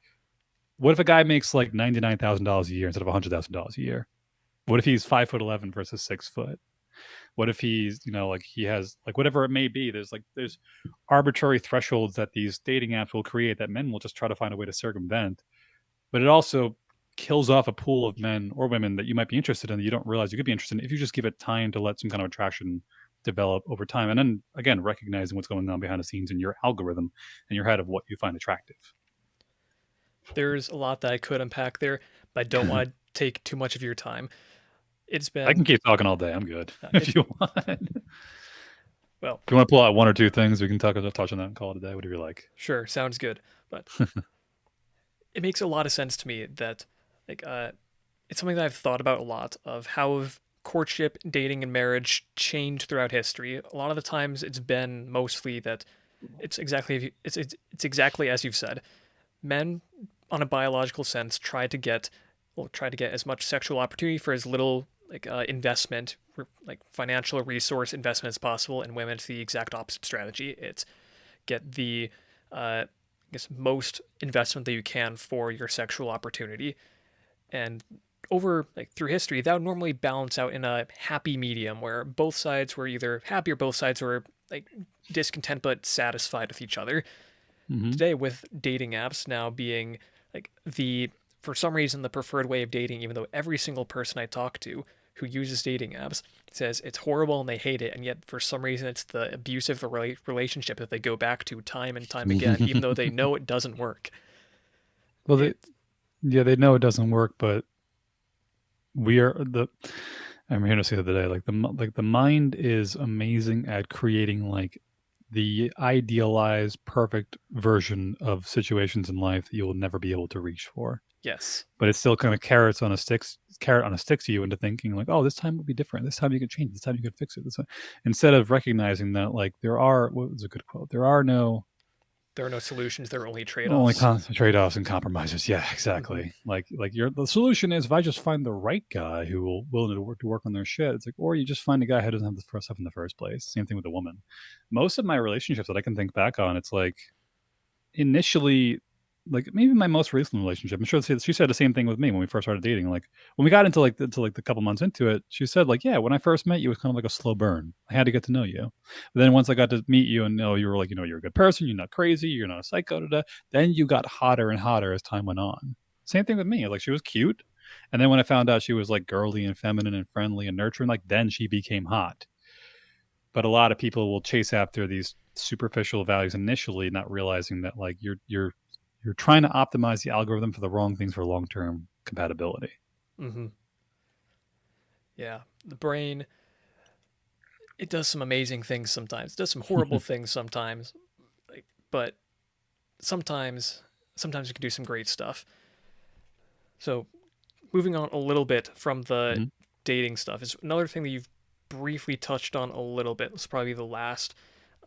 what if a guy makes like $99,000 a year instead of $100,000 a year? What if he's 5'11" versus 6 foot? What if he's, like he has like whatever it may be? There's arbitrary thresholds that these dating apps will create that men will just try to find a way to circumvent. but it also kills off a pool of men or women that you might be interested in that you don't realize you could be interested in if you just give it time to let some kind of attraction develop over time. And then again, recognizing what's going on behind the scenes in your algorithm and your head of what you find attractive. There's a lot that I could unpack there, but I don't want to take too much of your time. It's I can been, keep talking all day. I'm good it's, if you want. If well, you want to pull out one or two things, we can touch on that and call it a day. Whatever you like. sure, sounds good. But it makes a lot of sense to me that, like, it's something that I've thought about a lot of how have courtship, dating, and marriage changed throughout history. A lot of the times it's been mostly that it's exactly as you've said. Men, on a biological sense, try to get as much sexual opportunity for as little investment, like financial resource investment as possible, and women it's the exact opposite strategy. It's get the I guess most investment that you can for your sexual opportunity, and over like through history that would normally balance out in a happy medium where both sides were either happy or both sides were like discontent but satisfied with each other. Mm-hmm. Today with dating apps now being like the for some reason the preferred way of dating, even though every single person I talk to who uses dating apps says it's horrible and they hate it, and yet for some reason it's the abusive relationship that they go back to time and time again even though they know it doesn't work. Well, It yeah, they know it doesn't work, but we are the. I'm here to say the other day, like the mind is amazing at creating like the idealized, perfect version of situations in life that you will never be able to reach for. Yes. But it's still kind of carrot on a stick to you into thinking like, oh, this time will be different. This time you can change. This time you can fix it. This time, instead of recognizing that like there are what was a good quote? There are no There are no solutions, there are only only trade-offs. trade-offs and compromises. Yeah, Mm-hmm. exactly. Like your the solution is if I just find the right guy who will willing to work on their shit. It's like, or you just find a guy who doesn't have the first stuff in the first place. Same thing with a woman. Most of my relationships that I can think back on, it's like initially, like maybe my most recent relationship. I'm sure she said the same thing with me when we first started dating. Like when we got into like the couple months into it, she said like, yeah, when I first met you, it was kind of like a slow burn. I had to get to know you. But then once I got to meet you and know you were like, you know, you're a good person, you're not crazy, you're not a psycho. Da, da, then you got hotter and hotter as time went on. Same thing with me. Like she was cute, and then when I found out she was like girly and feminine and friendly and nurturing, like then she became hot. But a lot of people will chase after these superficial values initially, not realizing that like you're trying to optimize the algorithm for the wrong things for long term compatibility. Mm-hmm. Yeah. The brain, it does some amazing things sometimes. It does some horrible things sometimes. Like, but sometimes sometimes we can do some great stuff. So moving on a little bit from the Mm-hmm. dating stuff is another thing that you've briefly touched on a little bit. It's probably the last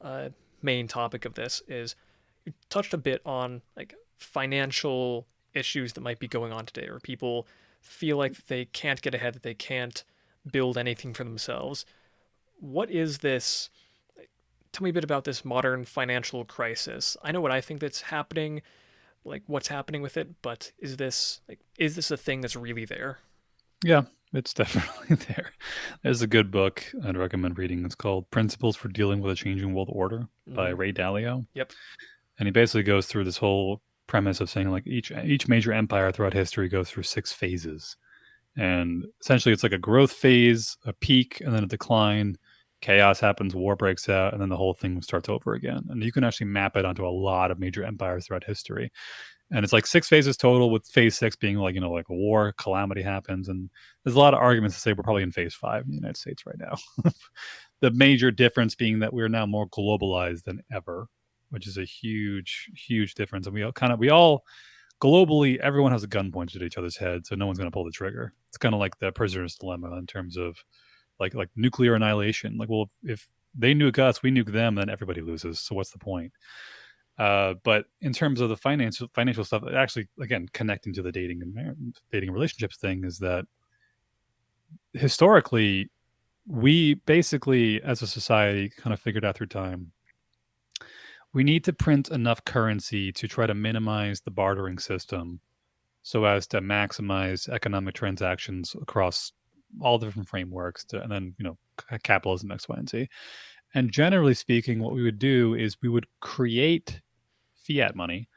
uh, main topic of this is you touched a bit on like financial issues that might be going on today, or people feel like they can't get ahead, that they can't build anything for themselves. What is this? Tell me a bit about this modern financial crisis. I know what I think that's happening, like what's happening with it, but is this a thing that's really there? Yeah, it's definitely there. There's a good book I'd recommend reading. It's called Principles for Dealing with a Changing World Order by Mm-hmm. Ray Dalio. Yep. And he basically goes through this whole premise of saying like each major empire throughout history goes through 6 phases. And essentially it's like a growth phase, a peak, and then a decline. Chaos happens, war breaks out, and then the whole thing starts over again. And you can actually map it onto a lot of major empires throughout history. And it's like 6 phases total, with phase six being like, you know, like a war, calamity happens. And there's a lot of arguments to say we're probably in phase five in the United States right now. The major difference being that we're now more globalized than ever, which is a huge, huge difference. And we all globally, everyone has a gun pointed at each other's head, so no one's going to pull the trigger. It's kind of like the prisoner's dilemma in terms of like nuclear annihilation. Like, well, if they nuke us, we nuke them, then everybody loses. So what's the point? But in terms of the financial stuff, actually, again, connecting to the dating and relationships thing is that historically, we basically, as a society, kind of figured out through time, we need to print enough currency to try to minimize the bartering system so as to maximize economic transactions across all different frameworks and then capitalism X, Y, and Z. And generally speaking, what we would do is we would create fiat money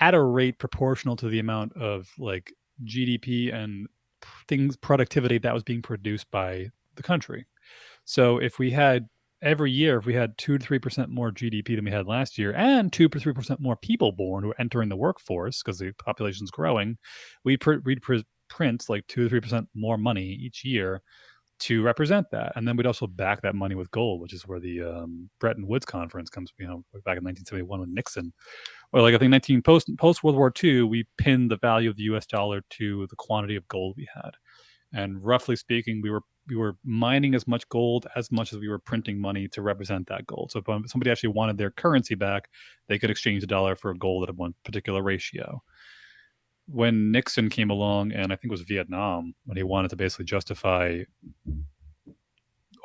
at a rate proportional to the amount of like GDP and things productivity that was being produced by the country. So if we had every year, if we had 2 to 3% more GDP than we had last year, and 2 to 3% more people born who are entering the workforce because the population's growing, we'd print like 2 to 3% more money each year to represent that, and then we'd also back that money with gold, which is where the Bretton Woods conference comes. Back in 1971 with Nixon, or like I think 19 post World War II, we pinned the value of the U.S. dollar to the quantity of gold we had, and roughly speaking, we were mining as much gold as much as we were printing money to represent that gold. So if somebody actually wanted their currency back, they could exchange the dollar for gold at one particular ratio. When Nixon came along, and I think it was Vietnam, when he wanted to basically justify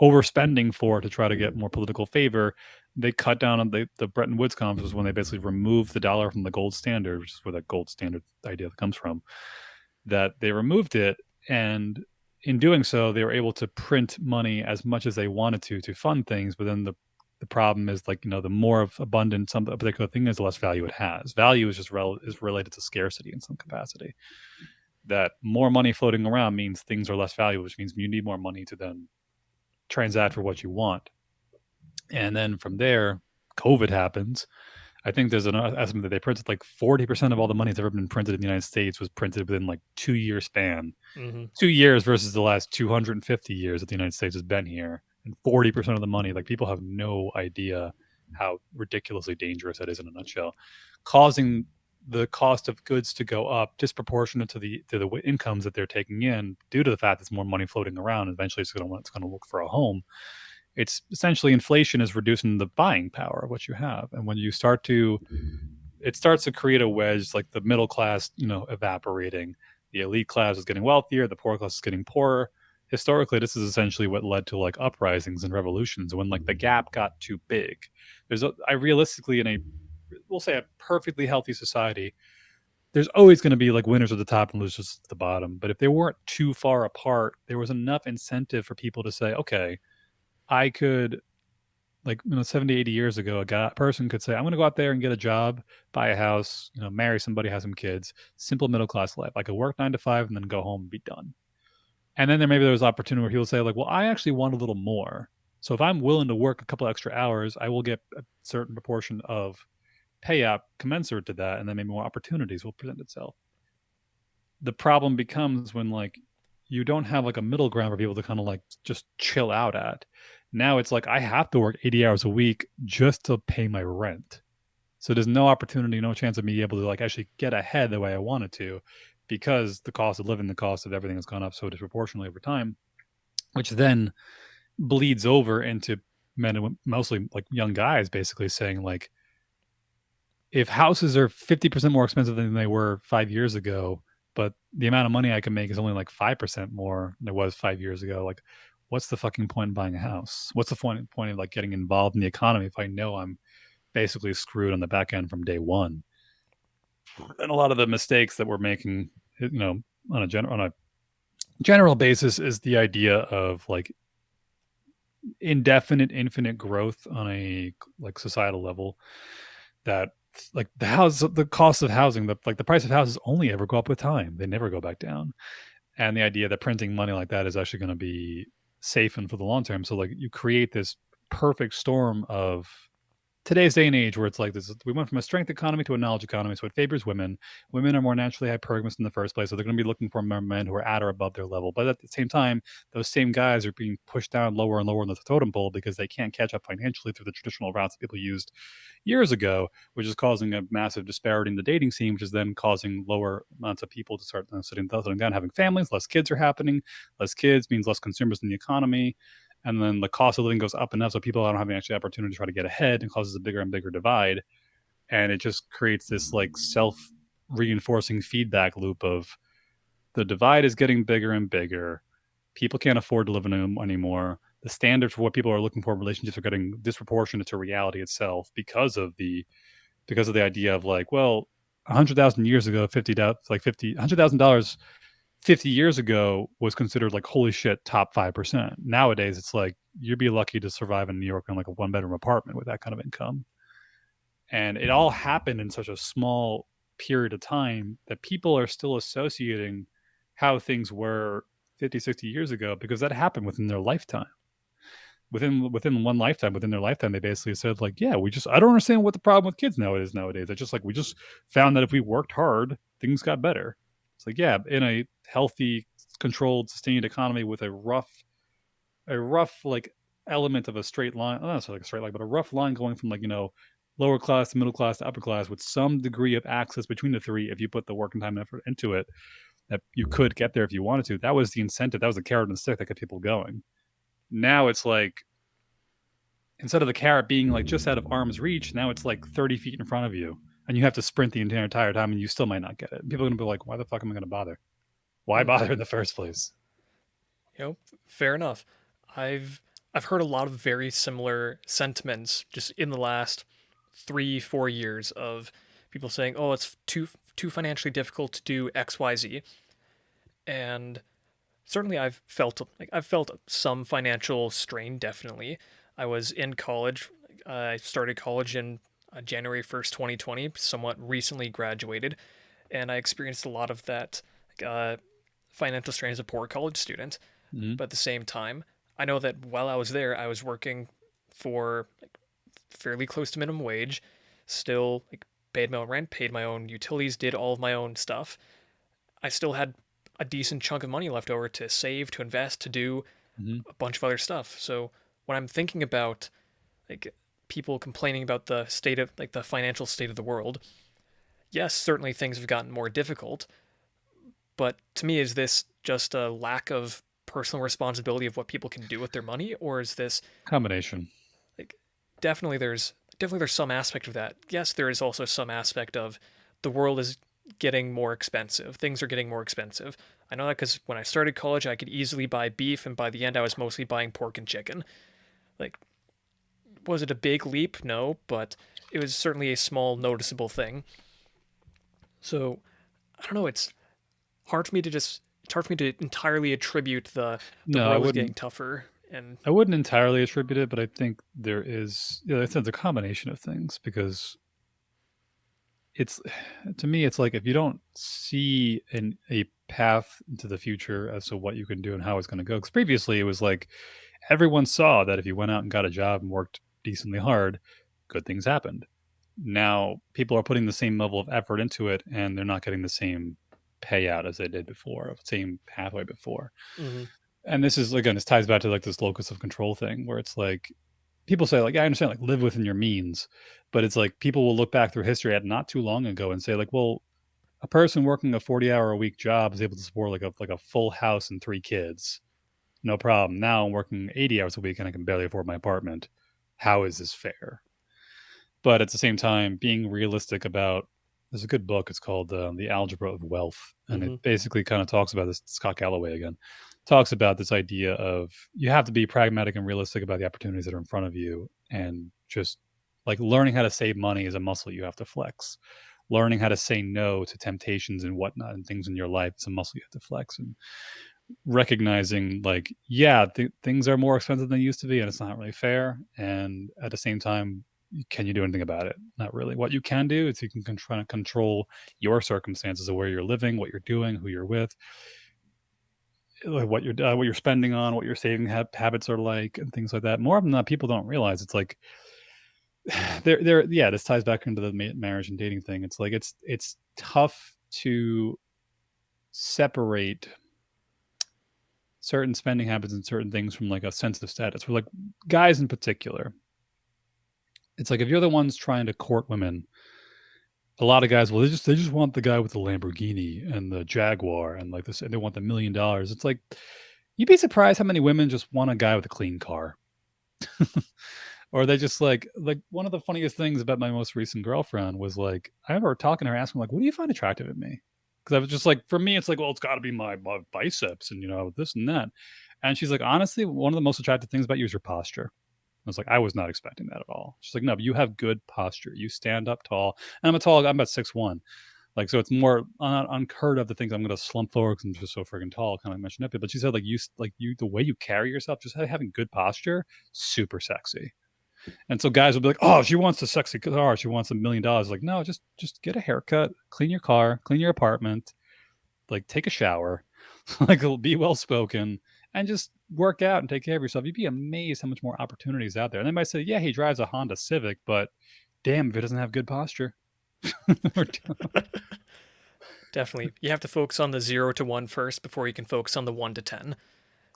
overspending for to try to get more political favor, they cut down on the Bretton Woods conference was when they basically removed the dollar from the gold standard, which is where that gold standard idea comes from. That they removed it, and in doing so, they were able to print money as much as they wanted to fund things. But then the problem is like the more of abundant some a particular thing is, the less value it has. Value is just is related to scarcity in some capacity. That more money floating around means things are less valuable, which means you need more money to then transact for what you want. And then from there, COVID happens. I think there's an estimate that they printed like 40% of all the money that's ever been printed in the United States was printed within like 2 year span. Mm-hmm. 2 years versus the last 250 years that the United States has been here. And 40% of the money, like people have no idea how ridiculously dangerous that is in a nutshell, causing the cost of goods to go up disproportionate to the incomes that they're taking in due to the fact there's more money floating around. And eventually, it's going to look for a home. It's essentially inflation is reducing the buying power of what you have, and when you start to, it starts to create a wedge, like the middle class, evaporating. The elite class is getting wealthier, the poor class is getting poorer. Historically, this is essentially what led to like uprisings and revolutions when like the gap got too big. I realistically, in a, we'll say, a perfectly healthy society, there's always going to be like winners at the top and losers at the bottom. But if they weren't too far apart, there was enough incentive for people to say, okay, I could, like 70, 80 years ago, a person could say, I'm going to go out there and get a job, buy a house, marry somebody, have some kids, simple middle class life. I could work 9 to 5 and then go home and be done. And then there was opportunity where people say like, well, I actually want a little more. So if I'm willing to work a couple extra hours, I will get a certain proportion of payout commensurate to that. And then maybe more opportunities will present itself. The problem becomes when like you don't have like a middle ground for people to kind of like just chill out at. Now it's like I have to work 80 hours a week just to pay my rent. So there's no opportunity, no chance of me able to like actually get ahead the way I wanted to, because the cost of living, the cost of everything has gone up so disproportionately over time, which then bleeds over into men and mostly like young guys basically saying like, if houses are 50% more expensive than they were 5 years ago, but the amount of money I can make is only like 5% more than it was 5 years ago, like what's the fucking point in buying a house? What's the point of like getting involved in the economy if I know I'm basically screwed on the back end from day one? And a lot of the mistakes that we're making, on a general basis, is the idea of like indefinite, infinite growth on a like societal level. That like the cost of housing, the price of houses only ever go up with time; they never go back down. And the idea that printing money like that is actually going to be safe and for the long term. So like you create this perfect storm of today's day and age where it's like this, we went from a strength economy to a knowledge economy, so it favors women. Women are more naturally hypergamous in the first place, so they're going to be looking for men who are at or above their level. But at the same time, those same guys are being pushed down lower and lower in the totem pole because they can't catch up financially through the traditional routes that people used years ago, which is causing a massive disparity in the dating scene, which is then causing lower amounts of people to start settling down, having families. Less kids are happening. Less kids means less consumers in the economy, and then the cost of living goes up and up, so people don't have actually opportunity to try to get ahead, and causes a bigger and bigger divide. And it just creates this like self reinforcing feedback loop of the divide is getting bigger and bigger. People can't afford to live in them anymore. The standards for what people are looking for in relationships are getting disproportionate to reality itself because of the idea of like, well, 100,000 years ago, $100,000 50 years ago was considered like, holy shit, top 5%. Nowadays, it's like you'd be lucky to survive in New York in like a 1 bedroom apartment with that kind of income. And it all happened in such a small period of time that people are still associating how things were 50, 60 years ago because that happened within their lifetime. Within one lifetime, within their lifetime, they basically said like, yeah, we just I don't understand what the problem with kids nowadays. It's just like we just found that if we worked hard, things got better. It's like, yeah, in a healthy, controlled, sustained economy with a rough like element of a straight line, not necessarily like a straight line, but a rough line going from like, lower class to middle class to upper class with some degree of access between the three if you put the work and time and effort into it, that you could get there if you wanted to. That was the incentive. That was the carrot and stick that kept people going. Now it's like instead of the carrot being like just out of arm's reach, now it's like 30 feet in front of you. And you have to sprint the entire time and you still might not get it. And people are going to be like, why the fuck am I going to bother? Why Mm-hmm. bother in the first place? Fair enough. I've I've heard a lot of very similar sentiments just in the last 3 4 years of people saying, "Oh, it's too financially difficult to do X Y Z," and certainly I've felt some financial strain. Definitely, I was in college. I started college in January 1st, 2020. Somewhat recently graduated, and I experienced a lot of that financial strain as a poor college student. Mm-hmm. But at the same time, I know that while I was there, I was working for fairly close to minimum wage, still paid my own rent, paid my own utilities, did all of my own stuff. I still had a decent chunk of money left over to save, to invest, to do Mm-hmm. a bunch of other stuff. So when I'm thinking about like people complaining about the state of the financial state of the world, yes, certainly things have gotten more difficult, but to me, is this just a lack of personal responsibility of what people can do with their money, or is this Combination. like definitely there's some aspect of that. Yes, there is also some aspect of the world is getting more expensive. Things are getting more expensive. I know that because when I started college, I could easily buy beef, and by the end, I was mostly buying pork and chicken. Like, was it a big leap? No, but it was certainly a small, noticeable thing. So I don't know. It's hard for me to entirely attribute the No, I world is getting wouldn't. tougher. And I wouldn't entirely attribute it, but I think there is. Yeah, it's a combination of things because it's to me, it's like if you don't see a path into the future as to what you can do and how it's going to go. Because previously, it was like everyone saw that if you went out and got a job and worked decently hard, good things happened. Now people are putting the same level of effort into it, and they're not getting the same payout as they did before, same pathway before. mm-hmm, And this is again, this ties back to like this locus of control thing, where it's like people say like, yeah, I understand, like live within your means, but it's like people will look back through history at not too long ago and say like, well, a person working a 40-hour a week job is able to support like a full house and three kids, no problem. Now I'm working 80 hours a week and I can barely afford my apartment. How is this fair? But at the same time, being realistic about there's a good book. It's called The Algebra of Wealth, and it mm-hmm, basically kind of talks about this. Scott Galloway again talks about this idea of you have to be pragmatic and realistic about the opportunities that are in front of you, and just like learning how to save money is a muscle you have to flex. Learning how to say no to temptations and whatnot and things in your life is a muscle you have to flex. And recognizing like, yeah, things are more expensive than they used to be, and it's not really fair. And at the same time, can you do anything about it? Not really. What you can do is you can try to control your circumstances of where you're living, what you're doing, who you're with, like what you're spending on, what your saving habits are like, and things like that. More often than not, people don't realize it's like they're yeah. This ties back into the marriage and dating thing. It's like it's tough to separate certain spending habits and certain things from like a sensitive status. For like guys in particular, it's like if you're the ones trying to court women, a lot of guys, well, they just want the guy with the Lamborghini and the Jaguar and like this, and they want $1 million. It's like you'd be surprised how many women just want a guy with a clean car, or they just like one of the funniest things about my most recent girlfriend was like I remember talking to her, asking like, "What do you find attractive in me?" Because I was just like, for me, it's like, well, it's got to be my biceps and this and that. And she's like, honestly, one of the most attractive things about you is your posture. I was like, I was not expecting that at all. She's like, no, but you have good posture. You stand up tall. And I'm about 6'1". Like, so it's more unheard of the things I'm going to slump forward because I'm just so freaking tall, kind of mentioned it. But she said, like, the way you carry yourself, just having good posture, super sexy. And so guys will be like, "Oh, she wants a sexy car. She wants $1 million." Like, no, just get a haircut, clean your car, clean your apartment, like take a shower, like it'll be well spoken, and just work out and take care of yourself. You'd be amazed how much more opportunities out there. And they might say, "Yeah, he drives a Honda Civic, but damn if it doesn't have good posture." Definitely. You have to focus on the 0 to 1 first before you can focus on the 1 to 10. Get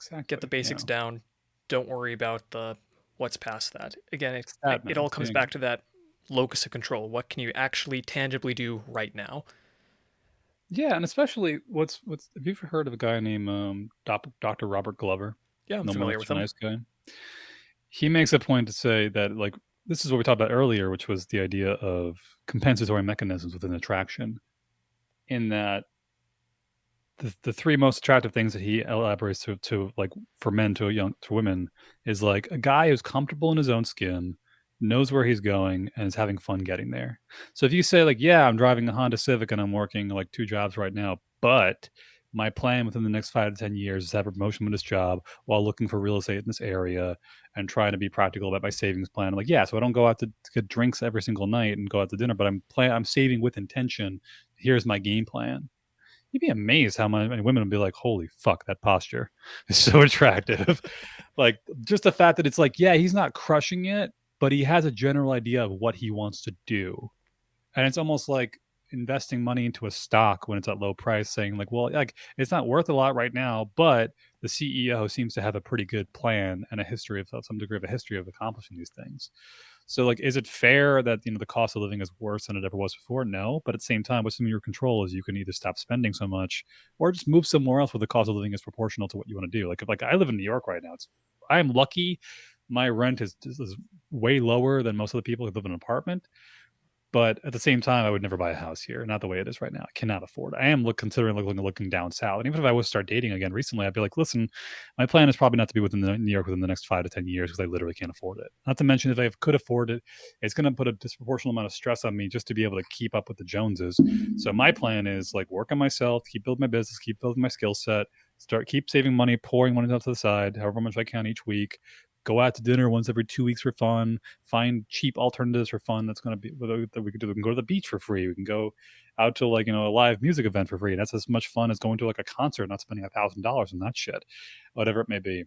the Exactly. basics Yeah. down. Don't worry about the what's past that. Again, Stat it all math. comes Yeah. back to that locus of control. What can you actually tangibly do right now? Yeah, and especially what's have you ever heard of a guy named Dr. Robert Glover? Yeah, I'm No more familiar with such a them. nice guy. He makes a point to say that like this is what we talked about earlier, which was the idea of compensatory mechanisms within attraction. In that the three most attractive things that he elaborates to like for men to women is like a guy who's comfortable in his own skin, knows where he's going, and is having fun getting there. So if you say like, yeah, I'm driving a Honda Civic and I'm working like two jobs right now, but my plan within the next 5 to 10 years is to have a promotion with this job while looking for real estate in this area and trying to be practical about my savings plan. I'm like, yeah, so I don't go out to get drinks every single night and go out to dinner, but I'm saving with intention. Here's my game plan. You'd be amazed how many women would be like, "Holy fuck, that posture is so attractive." Like just the fact that it's like, yeah, he's not crushing it, but he has a general idea of what he wants to do. And it's almost like investing money into a stock when it's at low price, saying like, well, like it's not worth a lot right now, but the CEO seems to have a pretty good plan and a history of some degree of a history of accomplishing these things. So like, is it fair that the cost of living is worse than it ever was before? No, but at the same time, what's in your control is you can either stop spending so much or just move somewhere else where the cost of living is proportional to what you want to do. Like if like I live in New York right now, it's I'm lucky. My rent is way lower than most of the people who live in an apartment, but at the same time, I would never buy a house here. Not the way it is right now. I cannot afford it. I am considering looking down south. And even if I was to start dating again recently, I'd be like, listen, my plan is probably not to be within New York within the next 5 to 10 years because I literally can't afford it. Not to mention, if I could afford it, it's going to put a disproportionate amount of stress on me just to be able to keep up with the Joneses. So my plan is like work on myself, keep building my business, keep building my skill set, keep saving money, pouring money out to the side, however much I can each week. Go out to dinner once every 2 weeks for fun, find cheap alternatives for fun that's going to be that we could do. We can go to the beach for free. We can go out to like a live music event for free. That's as much fun as going to like a concert, not spending $1,000 on that shit, whatever it may be.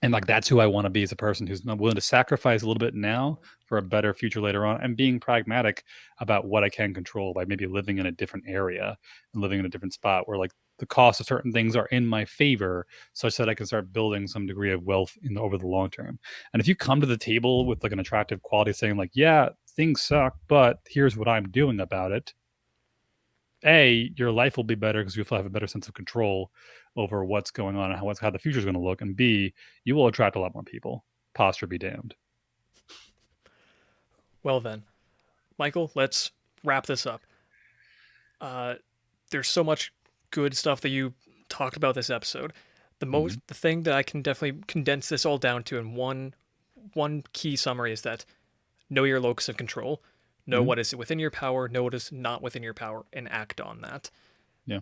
And like that's who I want to be as a person who's not willing to sacrifice a little bit now for a better future later on, and being pragmatic about what I can control by maybe living in a different area and living in a different spot where like the cost of certain things are in my favor such that I can start building some degree of wealth in over the long term. And if you come to the table with like an attractive quality saying like, yeah, things suck, but here's what I'm doing about it, a, your life will be better because you'll have a better sense of control over what's going on and how the future is going to look, and B, you will attract a lot more people. Posture be damned. Well then, Michael, let's wrap this up. Uh, there's so much good stuff that you talked about this episode. Mm-hmm. The thing that I can definitely condense this all down to in one key summary is that know your locus of control, know Mm-hmm. what is within your power, know what is not within your power, and act on that. Yeah.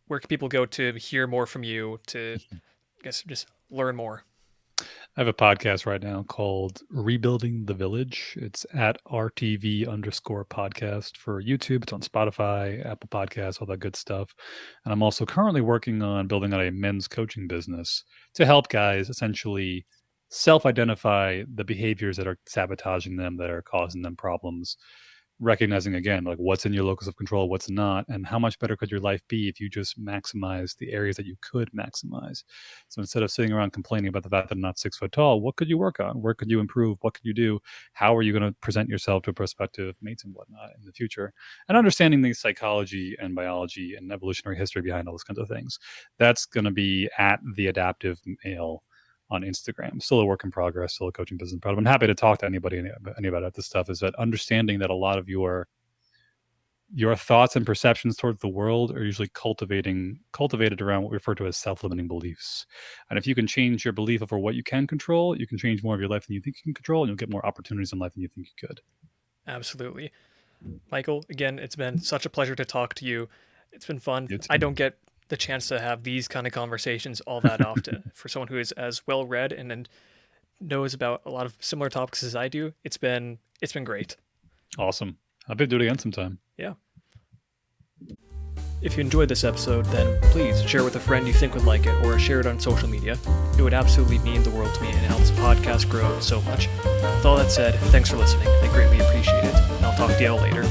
Where can people go to hear more from you, to, I guess, just learn more? I have a podcast right now called Rebuilding the Village. It's at RTV_podcast for YouTube. It's on Spotify, Apple Podcasts, all that good stuff. And I'm also currently working on building out a men's coaching business to help guys essentially self identify the behaviors that are sabotaging them, that are causing them problems, recognizing again like what's in your locus of control, what's not, and how much better could your life be if you just maximize the areas that you could maximize. So instead of sitting around complaining about the fact that I'm not 6 foot tall, what could you work on? Where could you improve? What could you do? How are you going to present yourself to prospective mates and whatnot in the future? And understanding the psychology and biology and evolutionary history behind all those kinds of things. That's going to be at the adaptive male on Instagram. Still a work in progress, still a coaching business. But I'm happy to talk to anybody about this stuff. Is that understanding that a lot of your thoughts and perceptions towards the world are usually cultivated around what we refer to as self-limiting beliefs. And if you can change your belief over what you can control, you can change more of your life than you think you can control, and you'll get more opportunities in life than you think you could. Absolutely. Michael, again, it's been such a pleasure to talk to you. It's been fun. You I too. don't get the chance to have these kind of conversations all that often for someone who is as well read and knows about a lot of similar topics as I do. It's been great. Awesome. I'll be do it again sometime. Yeah. If you enjoyed this episode, then please share with a friend you think would like it, or share it on social media. It would absolutely mean the world to me, and it helps the podcast grow so much. With all that said, thanks for listening. I greatly appreciate it, and I'll talk to you all later.